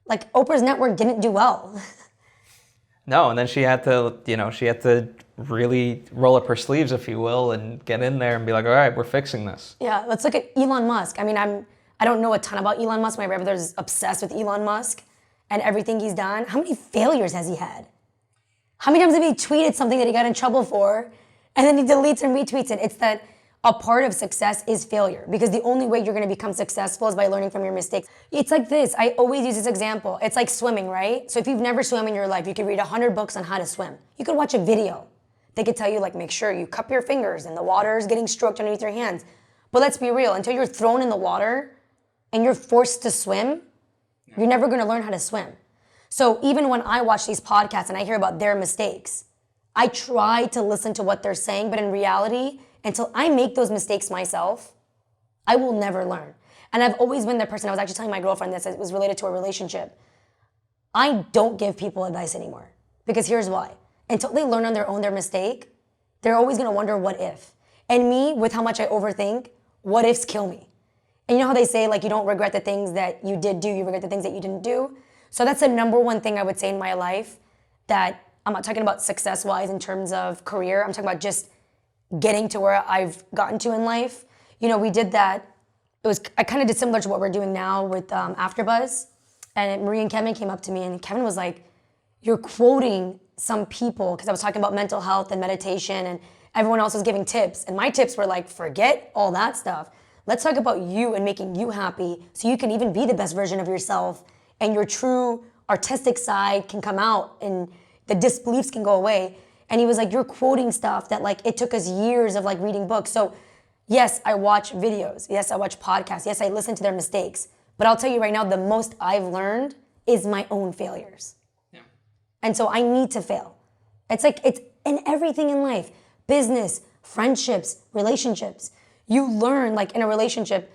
Like Oprah's network didn't do well. No, and then she had to really roll up her sleeves, if you will, and get in there and be like, all right, we're fixing this. Yeah, let's look at Elon Musk. I mean, I don't know a ton about Elon Musk. My brother's obsessed with Elon Musk and everything he's done. How many failures has he had? How many times have he tweeted something that he got in trouble for, and then he deletes and retweets it? It's that a part of success is failure, because the only way you're going to become successful is by learning from your mistakes. It's like this. I always use this example. It's like swimming, right? So if you've never swum in your life, you could read 100 books on how to swim. You could watch a video. They could tell you, like, make sure you cup your fingers and the water is getting stroked underneath your hands. But let's be real. Until you're thrown in the water and you're forced to swim, you're never going to learn how to swim. So even when I watch these podcasts and I hear about their mistakes, I try to listen to what they're saying, but in reality, until I make those mistakes myself, I will never learn. And I've always been the person, I was actually telling my girlfriend this, it was related to a relationship. I don't give people advice anymore, because here's why. Until they learn on their own their mistake, they're always gonna wonder what if. And me, with how much I overthink, what ifs kill me. And you know how they say, like, you don't regret the things that you did do, you regret the things that you didn't do? So that's the number one thing I would say in my life, that I'm not talking about success-wise in terms of career, I'm talking about just getting to where I've gotten to in life. You know, we did that, I kind of did similar to what we're doing now with AfterBuzz. And Marie and Kevin came up to me, and Kevin was like, you're quoting some people, because I was talking about mental health and meditation, and everyone else was giving tips. And my tips were like, forget all that stuff. Let's talk about you and making you happy so you can even be the best version of yourself, and your true artistic side can come out and the disbeliefs can go away. And he was like, you're quoting stuff that, like, it took us years of, like, reading books. So yes, I watch videos. Yes, I watch podcasts. Yes, I listen to their mistakes. But I'll tell you right now, the most I've learned is my own failures. Yeah. And so I need to fail. It's like, it's in everything in life. Business, friendships, relationships. You learn, like, in a relationship,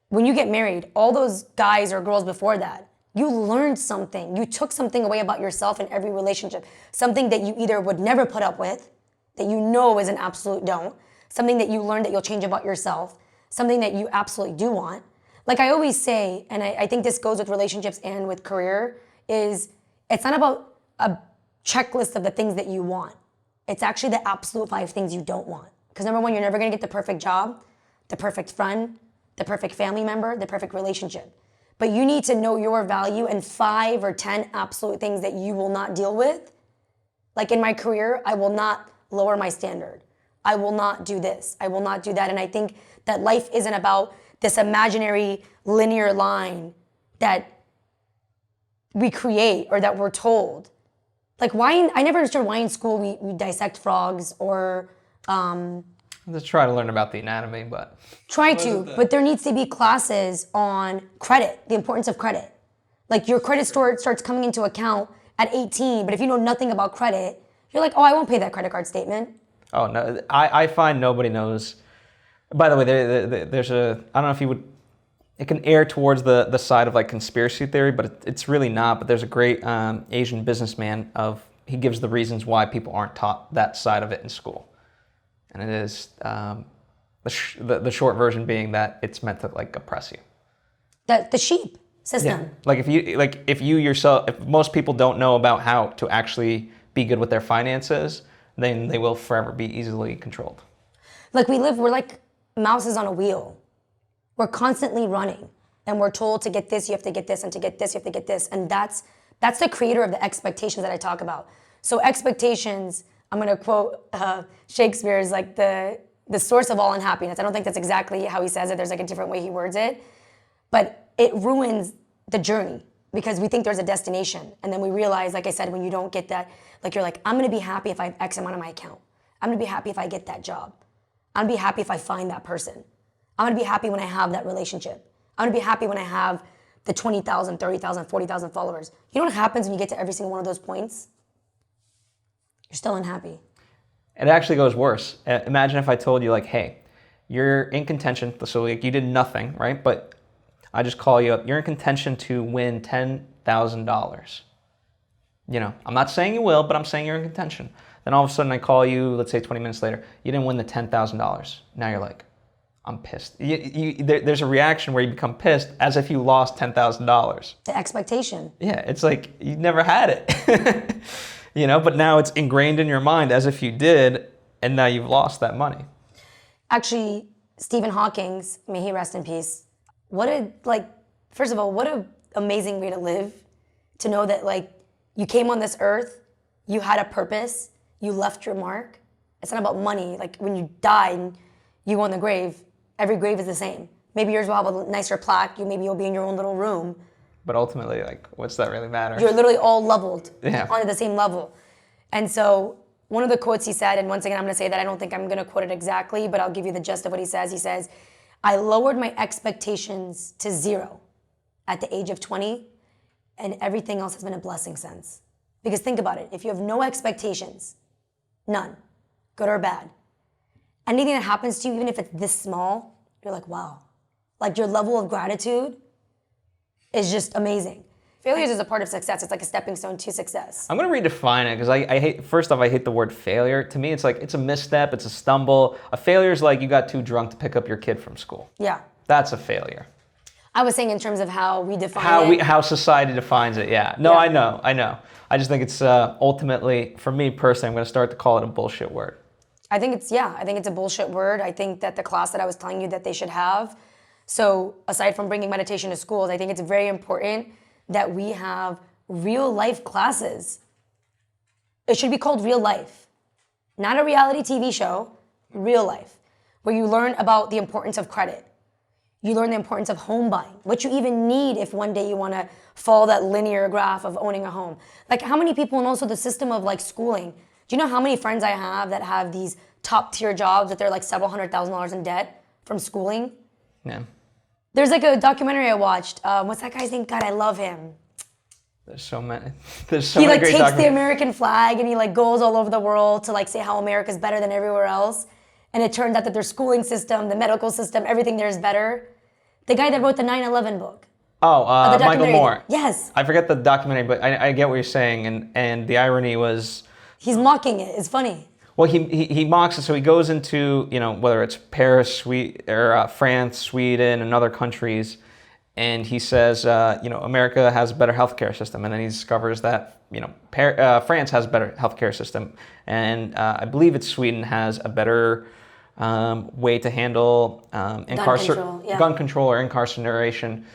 when you get married, all those guys or girls before that, you learned something. You took something away about yourself in every relationship. Something that you either would never put up with, that you know is an absolute don't. Something that you learned that you'll change about yourself. Something that you absolutely do want. Like I always say, and I think this goes with relationships and with career, is it's not about a checklist of the things that you want. It's actually the absolute 5 things you don't want. Because number 1, you're never gonna get the perfect job, the perfect friend, the perfect family member, the perfect relationship. But you need to know your value and 5 or 10 absolute things that you will not deal with. Like in my career, I will not lower my standard. I will not do this. I will not do that. And I think that life isn't about this imaginary linear line that we create or that we're told. Like why, I never understood why in school we dissect frogs or Let's try to learn about the anatomy, but... But there needs to be classes on credit, the importance of credit. Like your credit score starts coming into account at 18, but if you know nothing about credit, you're like, oh, I won't pay that credit card statement. Oh, no, I find nobody knows. By the way, there's a, I don't know if you would, it can err towards the side of like conspiracy theory, but it's really not. But there's a great Asian businessman he gives the reasons why people aren't taught that side of it in school. And it is the short version being that it's meant to like oppress you. The sheep system. Yeah. Like if you yourself, if most people don't know about how to actually be good with their finances, then they will forever be easily controlled. Like we're like mouses on a wheel. We're constantly running, and we're told to get this, you have to get this, and to get this, you have to get this, and that's the creator of the expectations that I talk about. So expectations. I'm going to quote Shakespeare as like the source of all unhappiness. I don't think that's exactly how he says it. There's like a different way he words it. But it ruins the journey because we think there's a destination. And then we realize, like I said, when you don't get that, like you're like, I'm going to be happy if I have X amount on my account. I'm going to be happy if I get that job. I'm going to be happy if I find that person. I'm going to be happy when I have that relationship. I'm going to be happy when I have the 20,000, 30,000, 40,000 followers. You know what happens when you get to every single one of those points? You're still unhappy. It actually goes worse. Imagine if I told you like, hey, you're in contention, so like you did nothing, right? But I just call you up. You're in contention to win $10,000. You know, I'm not saying you will, but I'm saying you're in contention. Then all of a sudden I call you, let's say 20 minutes later, you didn't win the $10,000. Now you're like, I'm pissed. There's a reaction where you become pissed as if you lost $10,000. The expectation. Yeah, it's like you never had it. You know, but now it's ingrained in your mind as if you did, and now you've lost that money. Actually, Stephen Hawking's, may he rest in peace, first of all, what an amazing way to live, to know that like you came on this earth, you had a purpose, you left your mark. It's not about money. Like when you die and you go in the grave, every grave is the same. Maybe yours will have a nicer plaque, maybe you'll be in your own little room. But ultimately, like, what's that really matter? You're literally all leveled Yeah. onto the same level. And so one of the quotes he said, and once again, I'm gonna say that I don't think I'm gonna quote it exactly, but I'll give you the gist of what he says. He says, I lowered my expectations to 0 at the age of 20, and everything else has been a blessing since. Because think about it, if you have no expectations, none, good or bad, anything that happens to you, even if it's this small, you're like, wow. Like your level of gratitude is just amazing. Failures is a part of success. It's like a stepping stone to success. I'm gonna redefine it because I hate. First off, I hate the word failure. To me, it's like it's a misstep, it's a stumble. A failure is like you got too drunk to pick up your kid from school. Yeah. That's a failure. I was saying in terms of how we define it. How society defines it. Yeah. No, Yeah. I know. I just think it's ultimately, for me personally, I'm gonna start to call it a bullshit word. I think it's a bullshit word. I think that the class that I was telling you that they should have. So aside from bringing meditation to schools, I think it's very important that we have real life classes. It should be called real life, not a reality TV show, real life, where you learn about the importance of credit. You learn the importance of home buying, what you even need if one day you want to follow that linear graph of owning a home. Like how many people, and also the system of like schooling. Do you know how many friends I have that have these top tier jobs that they're like several $100,000 in debt from schooling? Yeah. There's like a documentary I watched. What's that guy's name? God, I love him. There's so many. There's so He many like great takes the documentaries. American flag and he like goes all over the world to like say how America's better than everywhere else. And it turns out that their schooling system, the medical system, everything there is better. The guy that wrote the 9/11 book. Oh, The Michael documentary. Moore. Yes. I forget the documentary, but I get what you're saying, and the irony was. He's mocking it. It's funny. Well, he mocks it, so he goes into, you know, whether it's Paris, France, Sweden, and other countries, and he says, you know, America has a better healthcare system, and then he discovers that, you know, France has a better healthcare system, and I believe it's Sweden has a better way to handle gun control or incarceration.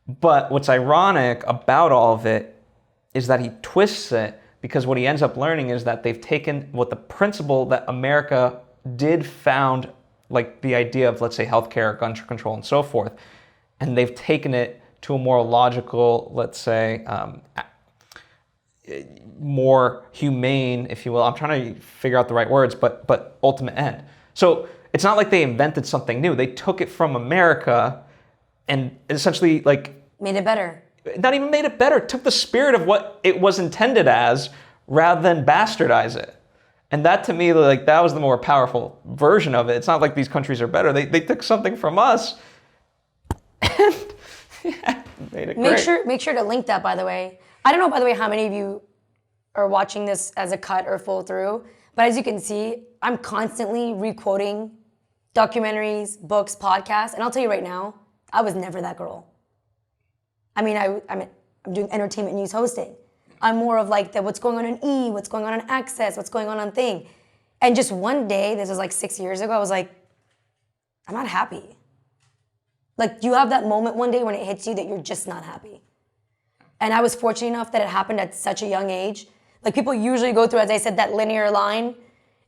But what's ironic about all of it is that he twists it, because what he ends up learning is that they've taken what the principle that America did found, like the idea of, let's say, healthcare, gun control, and so forth, and they've taken it to a more logical, let's say, more humane, if you will. I'm trying to figure out the right words, but ultimate end. So it's not like they invented something new. They took it from America and essentially like Made it better. not even made it better, took the spirit of what it was intended as rather than bastardize it. And that to me, like, that was the more powerful version of it. It's not like these countries are better. They took something from us and made it great. Make sure to link that, by the way. I don't know, by the way, how many of you are watching this as a cut or full through, but as you can see, I'm constantly re-quoting documentaries, books, podcasts, and I'll tell you right now, I was never that girl. I mean, I'm doing entertainment news hosting. I'm more of like the what's going on in E, what's going on in Access, what's going on Thing. And just one day, this was like 6 years ago, I was like, I'm not happy. Like you have that moment one day when it hits you that you're just not happy. And I was fortunate enough that it happened at such a young age. Like people usually go through, as I said, that linear line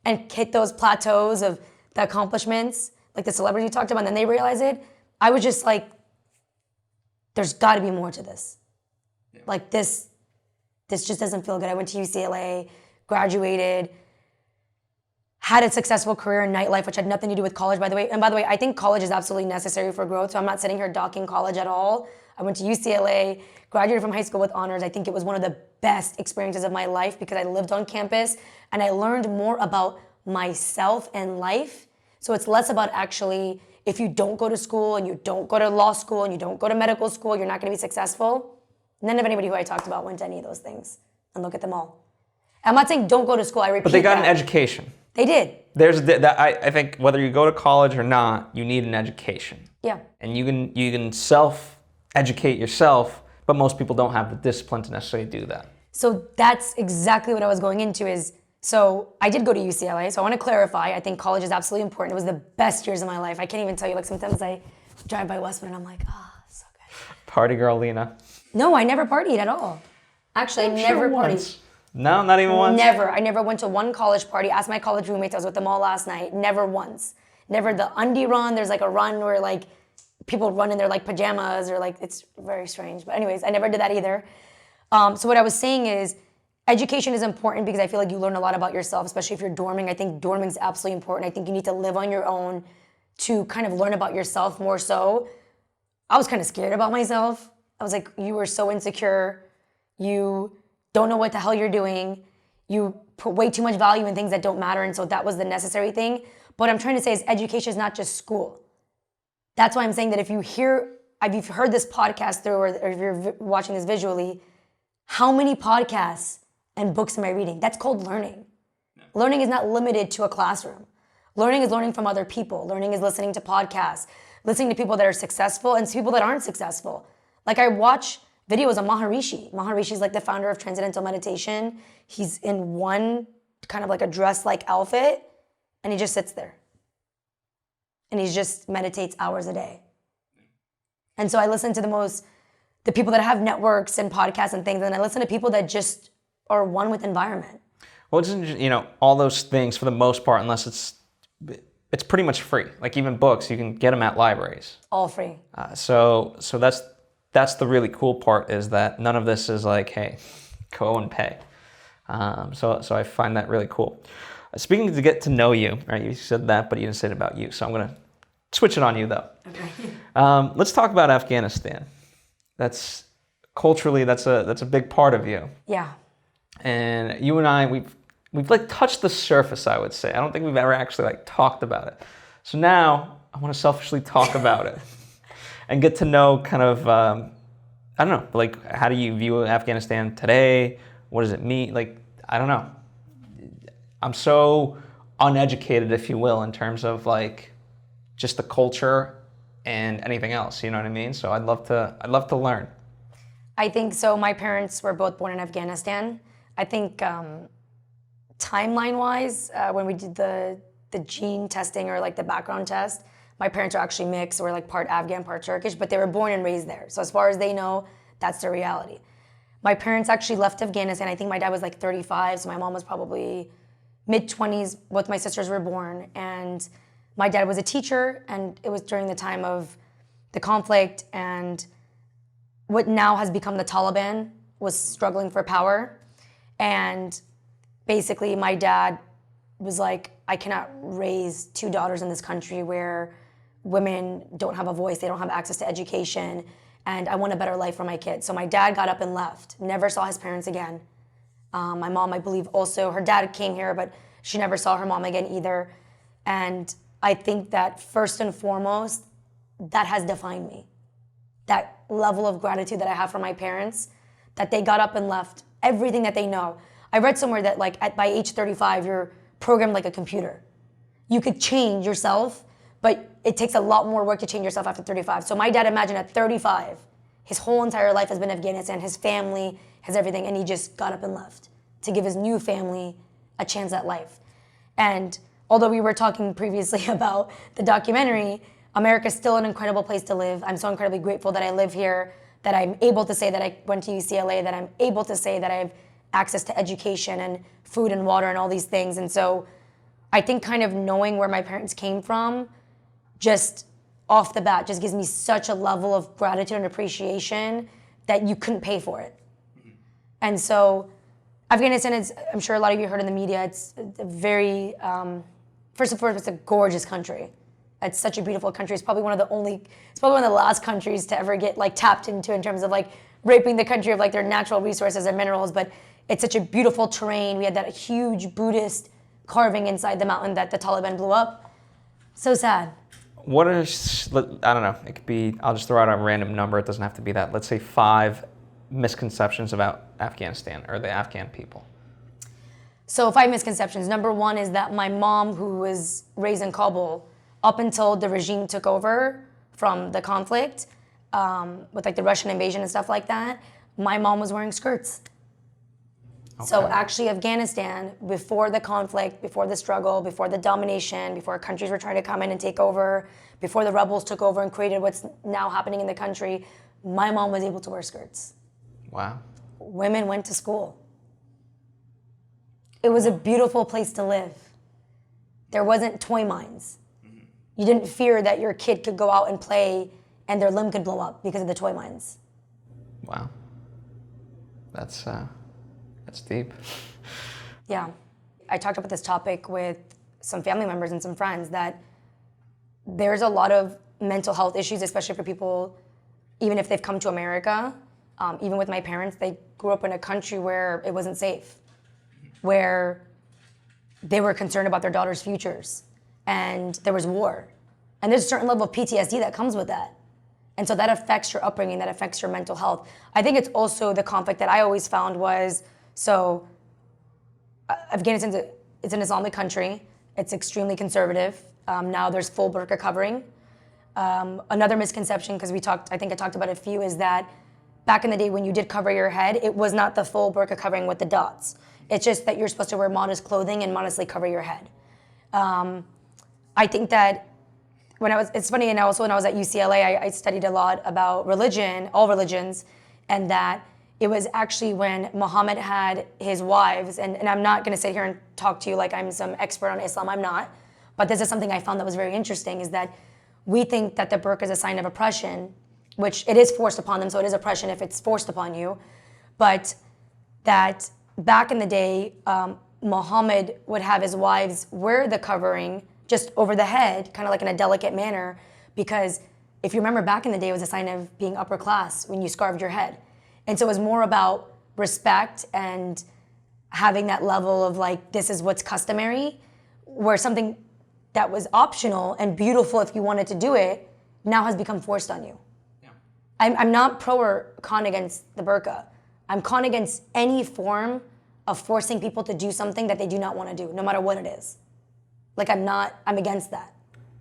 and hit those plateaus of the accomplishments, like the celebrities you talked about, and then they realize it. I was just like, there's gotta be more to this. Yeah. Like this just doesn't feel good. I went to UCLA, graduated, had a successful career in nightlife, which had nothing to do with college, by the way. And by the way, I think college is absolutely necessary for growth, so I'm not sitting here docking college at all. I went to UCLA, graduated from high school with honors. I think it was one of the best experiences of my life because I lived on campus and I learned more about myself and life So it's less about actually, if you don't go to school and you don't go to law school and you don't go to medical school, you're not going to be successful. None of anybody who I talked about went to any of those things. And look at them all. I'm not saying don't go to school. I repeat that. But they got an education. They did. I think whether you go to college or not, you need an education. Yeah. And you can self-educate yourself, but most people don't have the discipline to necessarily do that. So that's exactly what I was going into is, so I did go to UCLA, so I want to clarify, I think college is absolutely important. It was the best years of my life. I can't even tell you, like sometimes I drive by Westwood and I'm like, so good. Party girl, Lina. No, I never partied at all. Actually, I never partied. Once. No, not even once? Never. I never went to one college party. Asked my college roommates, I was with them all last night. Never once. Never the undie run. There's like a run where like people run in their like pajamas or like, it's very strange. But anyways, I never did that either. So what I was saying is education is important because I feel like you learn a lot about yourself, especially if you're dorming. I think dorming is absolutely important. I think you need to live on your own to kind of learn about yourself more so. I was kind of scared about myself. I was like, you were so insecure. You don't know what the hell you're doing. You put way too much value in things that don't matter. And so that was the necessary thing. But what I'm trying to say is education is not just school. That's why I'm saying that if you've heard this podcast through or if you're watching this visually, how many podcasts and books am I reading? That's called learning. Learning is not limited to a classroom. Learning is learning from other people. Learning is listening to podcasts, listening to people that are successful and people that aren't successful. Like I watch videos of Maharishi. Maharishi is like the founder of Transcendental Meditation. He's in one kind of like a dress-like outfit and he just sits there. And he just meditates hours a day. And so I listen to the people that have networks and podcasts and things, and I listen to people that just are one with environment. Well, it's, all those things for the most part, unless it's pretty much free. Like even books, you can get them at libraries. All free. So that's the really cool part is that none of this is like, hey, go and pay. So I find that really cool. Speaking to get to know you, right? You said that, but you didn't say it about you. So I'm gonna switch it on you though. Okay. Let's talk about Afghanistan. That's culturally, that's a big part of you. Yeah. And you and I, we've like touched the surface, I would say. I don't think we've ever actually like talked about it. So now I want to selfishly talk about it and get to know kind of, I don't know, like how do you view Afghanistan today? What does it mean? Like, I don't know. I'm so uneducated, if you will, in terms of like just the culture and anything else, you know what I mean? So I'd love to learn. I think so. My parents were both born in Afghanistan. I think timeline-wise, when we did the gene testing or like the background test, my parents are actually mixed. We're like part Afghan, part Turkish, but they were born and raised there. So as far as they know, that's the reality. My parents actually left Afghanistan. I think my dad was like 35, so my mom was probably mid-20s. Both my sisters were born, and my dad was a teacher, and it was during the time of the conflict, and what now has become the Taliban was struggling for power. And basically my dad was like, I cannot raise two daughters in this country where women don't have a voice, they don't have access to education, and I want a better life for my kids. So my dad got up and left, never saw his parents again. My mom, I believe also, her dad came here, but she never saw her mom again either. And I think that first and foremost, that has defined me. That level of gratitude that I have for my parents, that they got up and left everything that they know. I read somewhere that like by age 35, you're programmed like a computer. You could change yourself, but it takes a lot more work to change yourself after 35. So my dad, imagine at 35, his whole entire life has been Afghanistan, his family, his everything, and he just got up and left to give his new family a chance at life. And although we were talking previously about the documentary, America's still an incredible place to live. I'm so incredibly grateful that I live here, that I'm able to say that I went to UCLA, that I'm able to say that I have access to education and food and water and all these things. And so I think kind of knowing where my parents came from, just off the bat, just gives me such a level of gratitude and appreciation that you couldn't pay for it. And so Afghanistan is, I'm sure a lot of you heard in the media, it's a very, first and foremost, it's a gorgeous country. It's such a beautiful country. It's probably one of the last countries to ever get like tapped into in terms of like raping the country of like their natural resources and minerals, but it's such a beautiful terrain. We had that huge Buddhist carving inside the mountain that the Taliban blew up. So sad. What are, I don't know, it could be, I'll just throw out a random number, it doesn't have to be that. Let's say 5 misconceptions about Afghanistan or the Afghan people. So 5 misconceptions. Number 1 is that my mom, who was raised in Kabul, up until the regime took over from the conflict, with like the Russian invasion and stuff like that, my mom was wearing skirts. Okay. So actually Afghanistan, before the conflict, before the struggle, before the domination, before countries were trying to come in and take over, before the rebels took over and created what's now happening in the country, my mom was able to wear skirts. Wow. Women went to school. It was a beautiful place to live. There wasn't toy mines. You didn't fear that your kid could go out and play and their limb could blow up because of the toy mines. Wow. That's deep. Yeah. I talked about this topic with some family members and some friends that there's a lot of mental health issues, especially for people, even if they've come to America. Even with my parents, they grew up in a country where it wasn't safe, where they were concerned about their daughters' futures, and there was war. And there's a certain level of PTSD that comes with that. And so that affects your upbringing, that affects your mental health. I think it's also the conflict that I always found was, so Afghanistan's it's an Islamic country. It's extremely conservative. Now there's full burqa covering. Another misconception, because I think I talked about a few, is that back in the day when you did cover your head, it was not the full burqa covering with the dots. It's just that you're supposed to wear modest clothing and modestly cover your head. I think that it's funny, and also when I was at UCLA, I studied a lot about religion, all religions, and that it was actually when Muhammad had his wives, and I'm not gonna sit here and talk to you like I'm some expert on Islam, I'm not, but this is something I found that was very interesting, is that we think that the burqa is a sign of oppression, which it is forced upon them, so it is oppression if it's forced upon you, but that back in the day, Muhammad would have his wives wear the covering just over the head, kind of like in a delicate manner, because if you remember back in the day, it was a sign of being upper class when you scarved your head. And so it was more about respect and having that level of like, this is what's customary, where something that was optional and beautiful if you wanted to do it now has become forced on you. Yeah. I'm not pro or con against the burqa. I'm con against any form of forcing people to do something that they do not want to do, no matter what it is. Like I'm against that.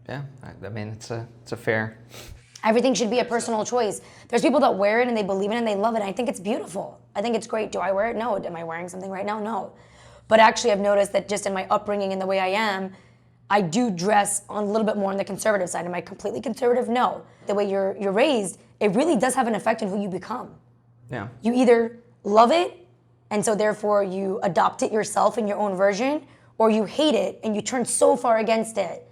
Yeah, I mean, it's a fair. Everything should be a personal choice. There's people that wear it and they believe in it and they love it. And I think it's beautiful. I think it's great. Do I wear it? No. Am I wearing something right now? No. But actually I've noticed that just in my upbringing and the way I am, I do dress on a little bit more on the conservative side. Am I completely conservative? No. The way you're raised, it really does have an effect on who you become. Yeah. You either love it, and so therefore you adopt it yourself in your own version, or you hate it and you turn so far against it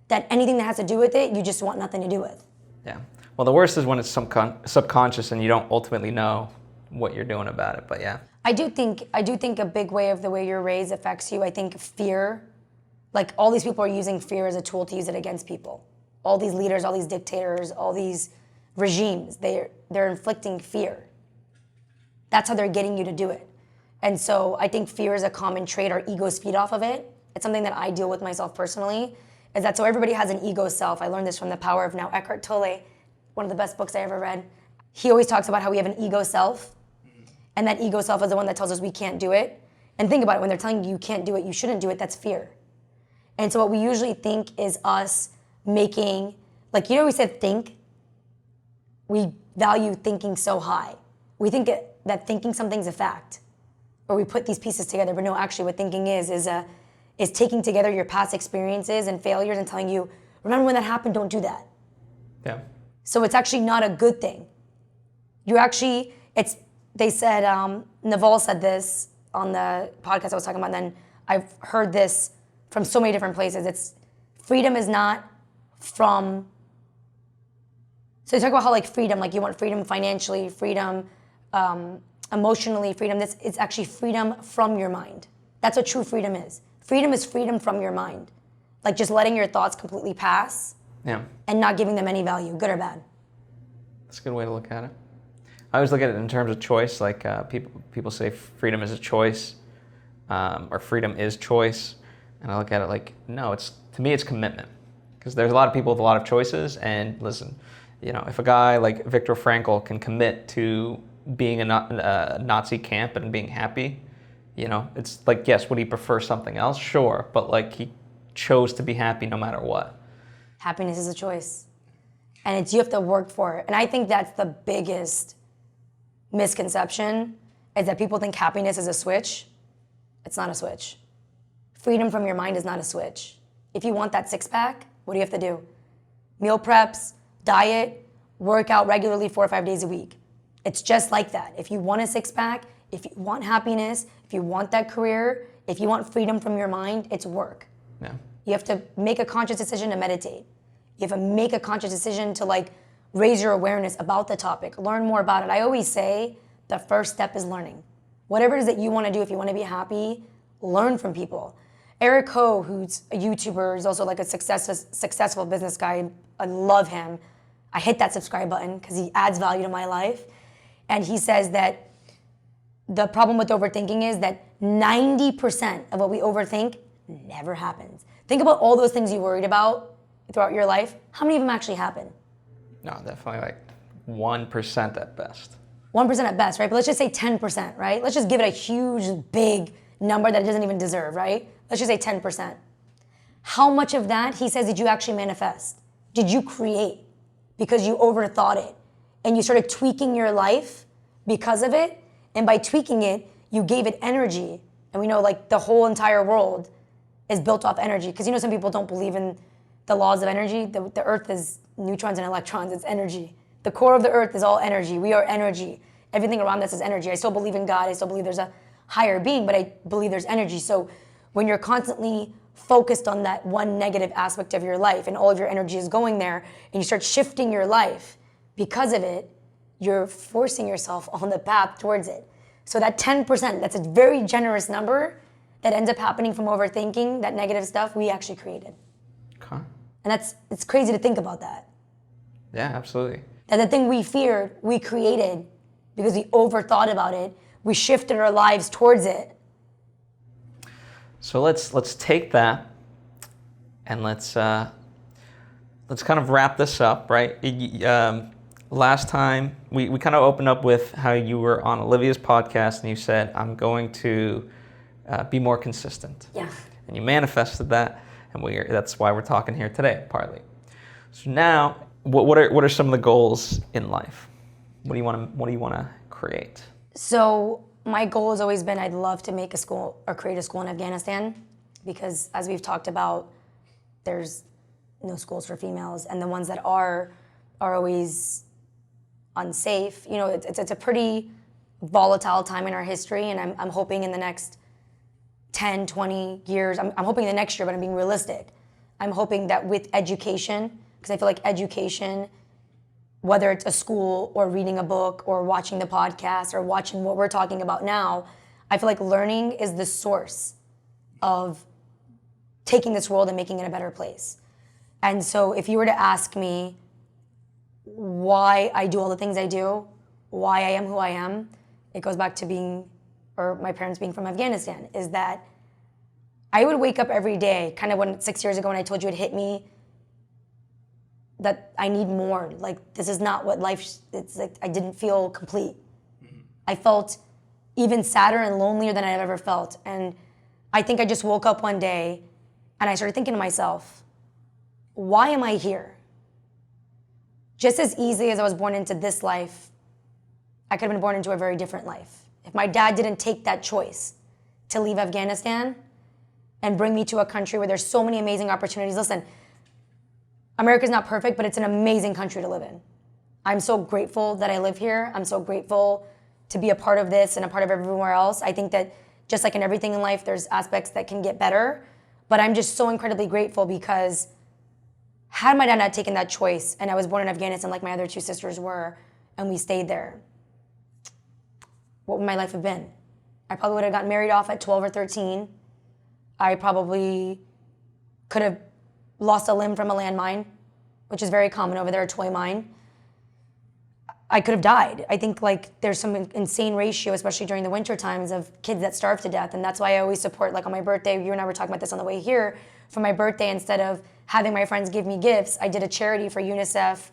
that anything that has to do with it, you just want nothing to do with. Yeah. Well, the worst is when it's subconscious and you don't ultimately know what you're doing about it, but yeah. I do think a big way of the way you're raised affects you. I think fear, like all these people are using fear as a tool to use it against people. All these leaders, all these dictators, all these regimes, they're inflicting fear. That's how they're getting you to do it. And so I think fear is a common trait. Our egos feed off of it. It's something that I deal with myself personally, is that so everybody has an ego self. I learned this from The Power of Now. Eckhart Tolle, one of the best books I ever read. He always talks about how we have an ego self, and that ego self is the one that tells us we can't do it. And think about it, when they're telling you can't do it, you shouldn't do it, that's fear. And so what we usually think is us making, like, we said think? We value thinking so high. We think that thinking something's a fact, or we put these pieces together, but no, actually what thinking is taking together your past experiences and failures and telling you, remember when that happened, don't do that. Yeah. So it's actually not a good thing. They said, Naval said this on the podcast I was talking about, and then I've heard this from so many different places. Freedom is not from, so they talk about how like freedom, like you want freedom financially, freedom emotionally, freedom, it's actually freedom from your mind. That's what true freedom is. Freedom is freedom from your mind. Like just letting your thoughts completely pass, yeah, and not giving them any value, good or bad. That's a good way to look at it. I always look at it in terms of choice, like people say freedom is a choice, or freedom is choice, and I look at it like, no, to me it's commitment. Because there's a lot of people with a lot of choices, and listen, you know, if a guy like Viktor Frankl can commit to being in a Nazi camp and being happy, you know, it's like, yes, would he prefer something else? Sure, but like he chose to be happy no matter what. Happiness is a choice. And it's, you have to work for it. And I think that's the biggest misconception, is that people think happiness is a switch. It's not a switch. Freedom from your mind is not a switch. If you want that six-pack, what do you have to do? Meal preps, diet, work out regularly 4 or 5 days a week. It's just like that. If you want a six-pack, if you want happiness, if you want that career, if you want freedom from your mind, it's work. Yeah. You have to make a conscious decision to meditate. You have to make a conscious decision to like raise your awareness about the topic, learn more about it. I always say the first step is learning. Whatever it is that you want to do, if you want to be happy, learn from people. Eric Ho, who's a YouTuber, is also like a successful business guy. I love him. I hit that subscribe button because he adds value to my life. And he says that the problem with overthinking is that 90% of what we overthink never happens. Think about all those things you worried about throughout your life. How many of them actually happen? No, definitely like 1% at best. 1% at best, right? But let's just say 10%, right? Let's just give it a huge, big number that it doesn't even deserve, right? Let's just say 10%. How much of that, he says, did you actually manifest? Did you create? Because you overthought it. And you started tweaking your life because of it. And by tweaking it, you gave it energy. And we know like the whole entire world is built off energy. Because you know some people don't believe in the laws of energy. The earth is neutrons and electrons, it's energy. The core of the earth is all energy. We are energy. Everything around us is energy. I still believe in God. I still believe there's a higher being, but I believe there's energy. So when you're constantly focused on that one negative aspect of your life and all of your energy is going there and you start shifting your life because of it, you're forcing yourself on the path towards it. So that 10%, that's a very generous number that ends up happening from overthinking, that negative stuff, we actually created. Okay. And it's crazy to think about that. Yeah, absolutely. That the thing we feared, we created because we overthought about it. We shifted our lives towards it. So let's take that and let's kind of wrap this up, right? Last time we kind of opened up with how you were on Olivia's podcast and you said, I'm going to be more consistent. Yeah. And you manifested that, and that's why we're talking here today, partly. So now, what are some of the goals in life? What do you want to create? So my goal has always been I'd love to make a school or create a school in Afghanistan, because as we've talked about, there's no schools for females, and the ones that are always unsafe. You know, it's a pretty volatile time in our history, and I'm hoping in the next 10, 20 years, I'm hoping the next year, but I'm being realistic. I'm hoping that with education, because I feel like education, whether it's a school or reading a book or watching the podcast or watching what we're talking about now, I feel like learning is the source of taking this world and making it a better place. And so if you were to ask me why I do all the things I do, why I am who I am, it goes back to my parents being from Afghanistan, is that I would wake up every day, kind of 6 years ago when I told you it hit me, that I need more. Like, this is not what it's like, I didn't feel complete. Mm-hmm. I felt even sadder and lonelier than I've ever felt. And I think I just woke up one day and I started thinking to myself, why am I here? Just as easily as I was born into this life, I could have been born into a very different life. If my dad didn't take that choice to leave Afghanistan and bring me to a country where there's so many amazing opportunities. Listen, America's not perfect, but it's an amazing country to live in. I'm so grateful that I live here. I'm so grateful to be a part of this and a part of everywhere else. I think that just like in everything in life, there's aspects that can get better, but I'm just so incredibly grateful because had my dad not taken that choice and I was born in Afghanistan like my other two sisters were, and we stayed there, what would my life have been? I probably would have gotten married off at 12 or 13. I probably could have lost a limb from a landmine, which is very common over there, a toy mine. I could have died. I think like there's some insane ratio, especially during the winter times, of kids that starve to death. And that's why I always support, like on my birthday, you and I were talking about this on the way here, for my birthday, instead of having my friends give me gifts. I did a charity for UNICEF,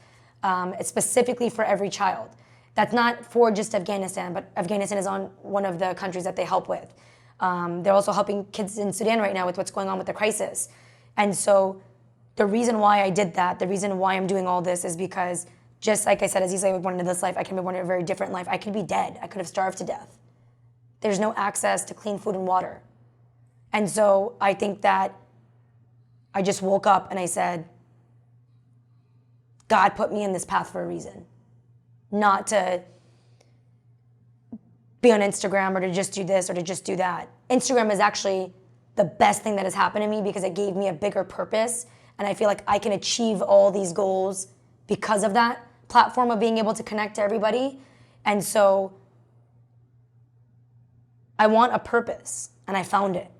specifically for every child. That's not for just Afghanistan, but Afghanistan is on one of the countries that they help with. They're also helping kids in Sudan right now with what's going on with the crisis. And so the reason why I did that, the reason why I'm doing all this is because, just like I said, as you say, I was born into this life, I can be born in a very different life. I could be dead. I could have starved to death. There's no access to clean food and water. And so I think that I just woke up and I said, God put me in this path for a reason. Not to be on Instagram or to just do this or to just do that. Instagram is actually the best thing that has happened to me because it gave me a bigger purpose, and I feel like I can achieve all these goals because of that platform of being able to connect to everybody. And so I want a purpose, and I found it.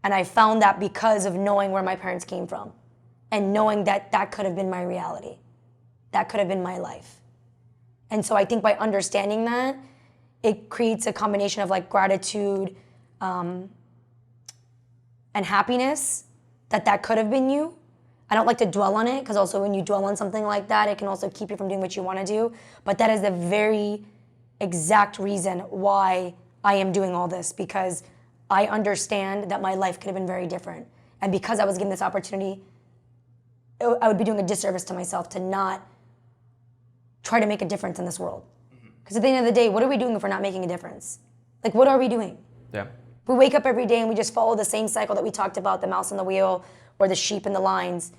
And I found that because of knowing where my parents came from and knowing that that could have been my reality. That could have been my life. And so I think by understanding that, it creates a combination of like gratitude and happiness that could have been you. I don't like to dwell on it because also when you dwell on something like that, it can also keep you from doing what you want to do. But that is the very exact reason why I am doing all this, because I understand that my life could have been very different. And because I was given this opportunity, I would be doing a disservice to myself to not try to make a difference in this world. Because at the end of the day, what are we doing if we're not making a difference? Like, what are we doing? Yeah. We wake up every day and we just follow the same cycle that we talked about, the mouse on the wheel or the sheep in the lines.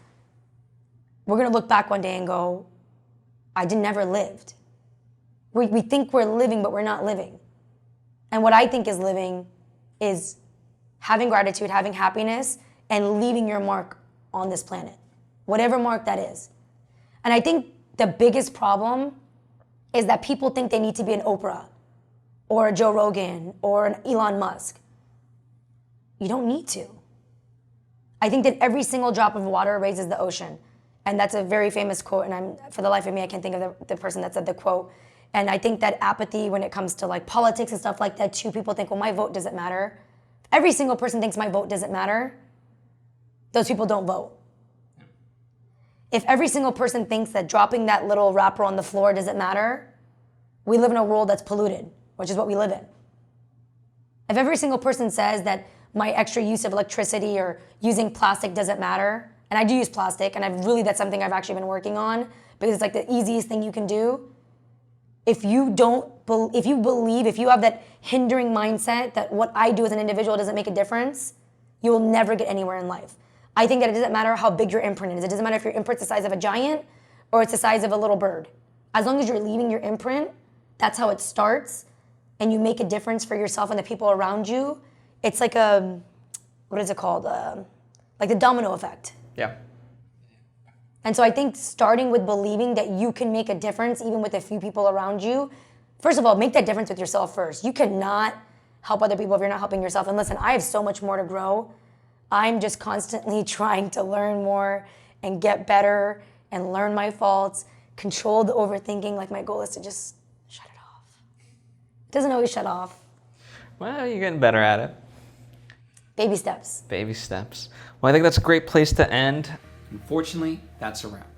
We're going to look back one day and go, I never lived. We think we're living, but we're not living. And what I think is living is having gratitude, having happiness, and leaving your mark on this planet, whatever mark that is. And I think the biggest problem is that people think they need to be an Oprah or a Joe Rogan or an Elon Musk. You don't need to. I think that every single drop of water raises the ocean. And that's a very famous quote, and for the life of me, I can't think of the person that said the quote. And I think that apathy when it comes to like politics and stuff like that too, people think, well, my vote doesn't matter. Every single person thinks my vote doesn't matter. Those people don't vote. If every single person thinks that dropping that little wrapper on the floor doesn't matter, we live in a world that's polluted, which is what we live in. If every single person says that my extra use of electricity or using plastic doesn't matter, and I do use plastic, and that's something I've actually been working on because it's like the easiest thing you can do. If you have that hindering mindset that what I do as an individual doesn't make a difference, you will never get anywhere in life. I think that it doesn't matter how big your imprint is. It doesn't matter if your imprint's the size of a giant or it's the size of a little bird. As long as you're leaving your imprint, that's how it starts, and you make a difference for yourself and the people around you. It's like what is it called? Like the domino effect. Yeah. And so I think starting with believing that you can make a difference even with a few people around you, first of all, make that difference with yourself first. You cannot help other people if you're not helping yourself. And listen, I have so much more to grow. I'm just constantly trying to learn more and get better and learn my faults, control the overthinking. Like my goal is to just shut it off. It doesn't always shut off. Well, you're getting better at it. Baby steps. Baby steps. Well, I think that's a great place to end. Unfortunately, that's a wrap.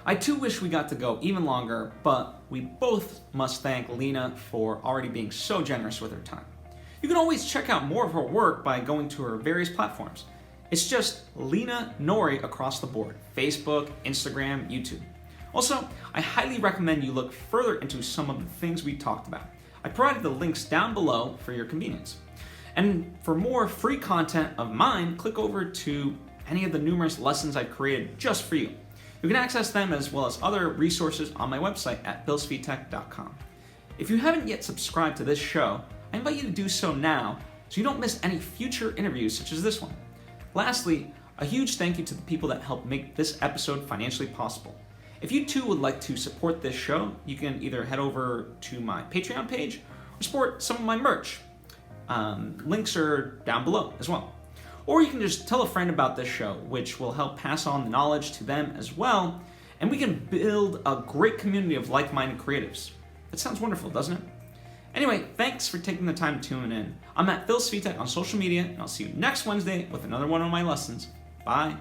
I too wish we got to go even longer, but we both must thank Lina for already being so generous with her time. You can always check out more of her work by going to her various platforms. It's just Lina Noory across the board: Facebook, Instagram, YouTube. Also, I highly recommend you look further into some of the things we talked about. I provided the links down below for your convenience. And for more free content of mine, click over to any of the numerous lessons I've created just for you. You can access them as well as other resources on my website at billsvitek.com. If you haven't yet subscribed to this show, I invite you to do so now so you don't miss any future interviews such as this one. Lastly, a huge thank you to the people that helped make this episode financially possible. If you too would like to support this show, you can either head over to my Patreon page or support some of my merch. Links are down below as well. Or you can just tell a friend about this show, which will help pass on the knowledge to them as well, and we can build a great community of like-minded creatives. That sounds wonderful, doesn't it? Anyway, thanks for taking the time to tune in. I'm at Phil Svitek on social media, and I'll see you next Wednesday with another one of my lessons. Bye.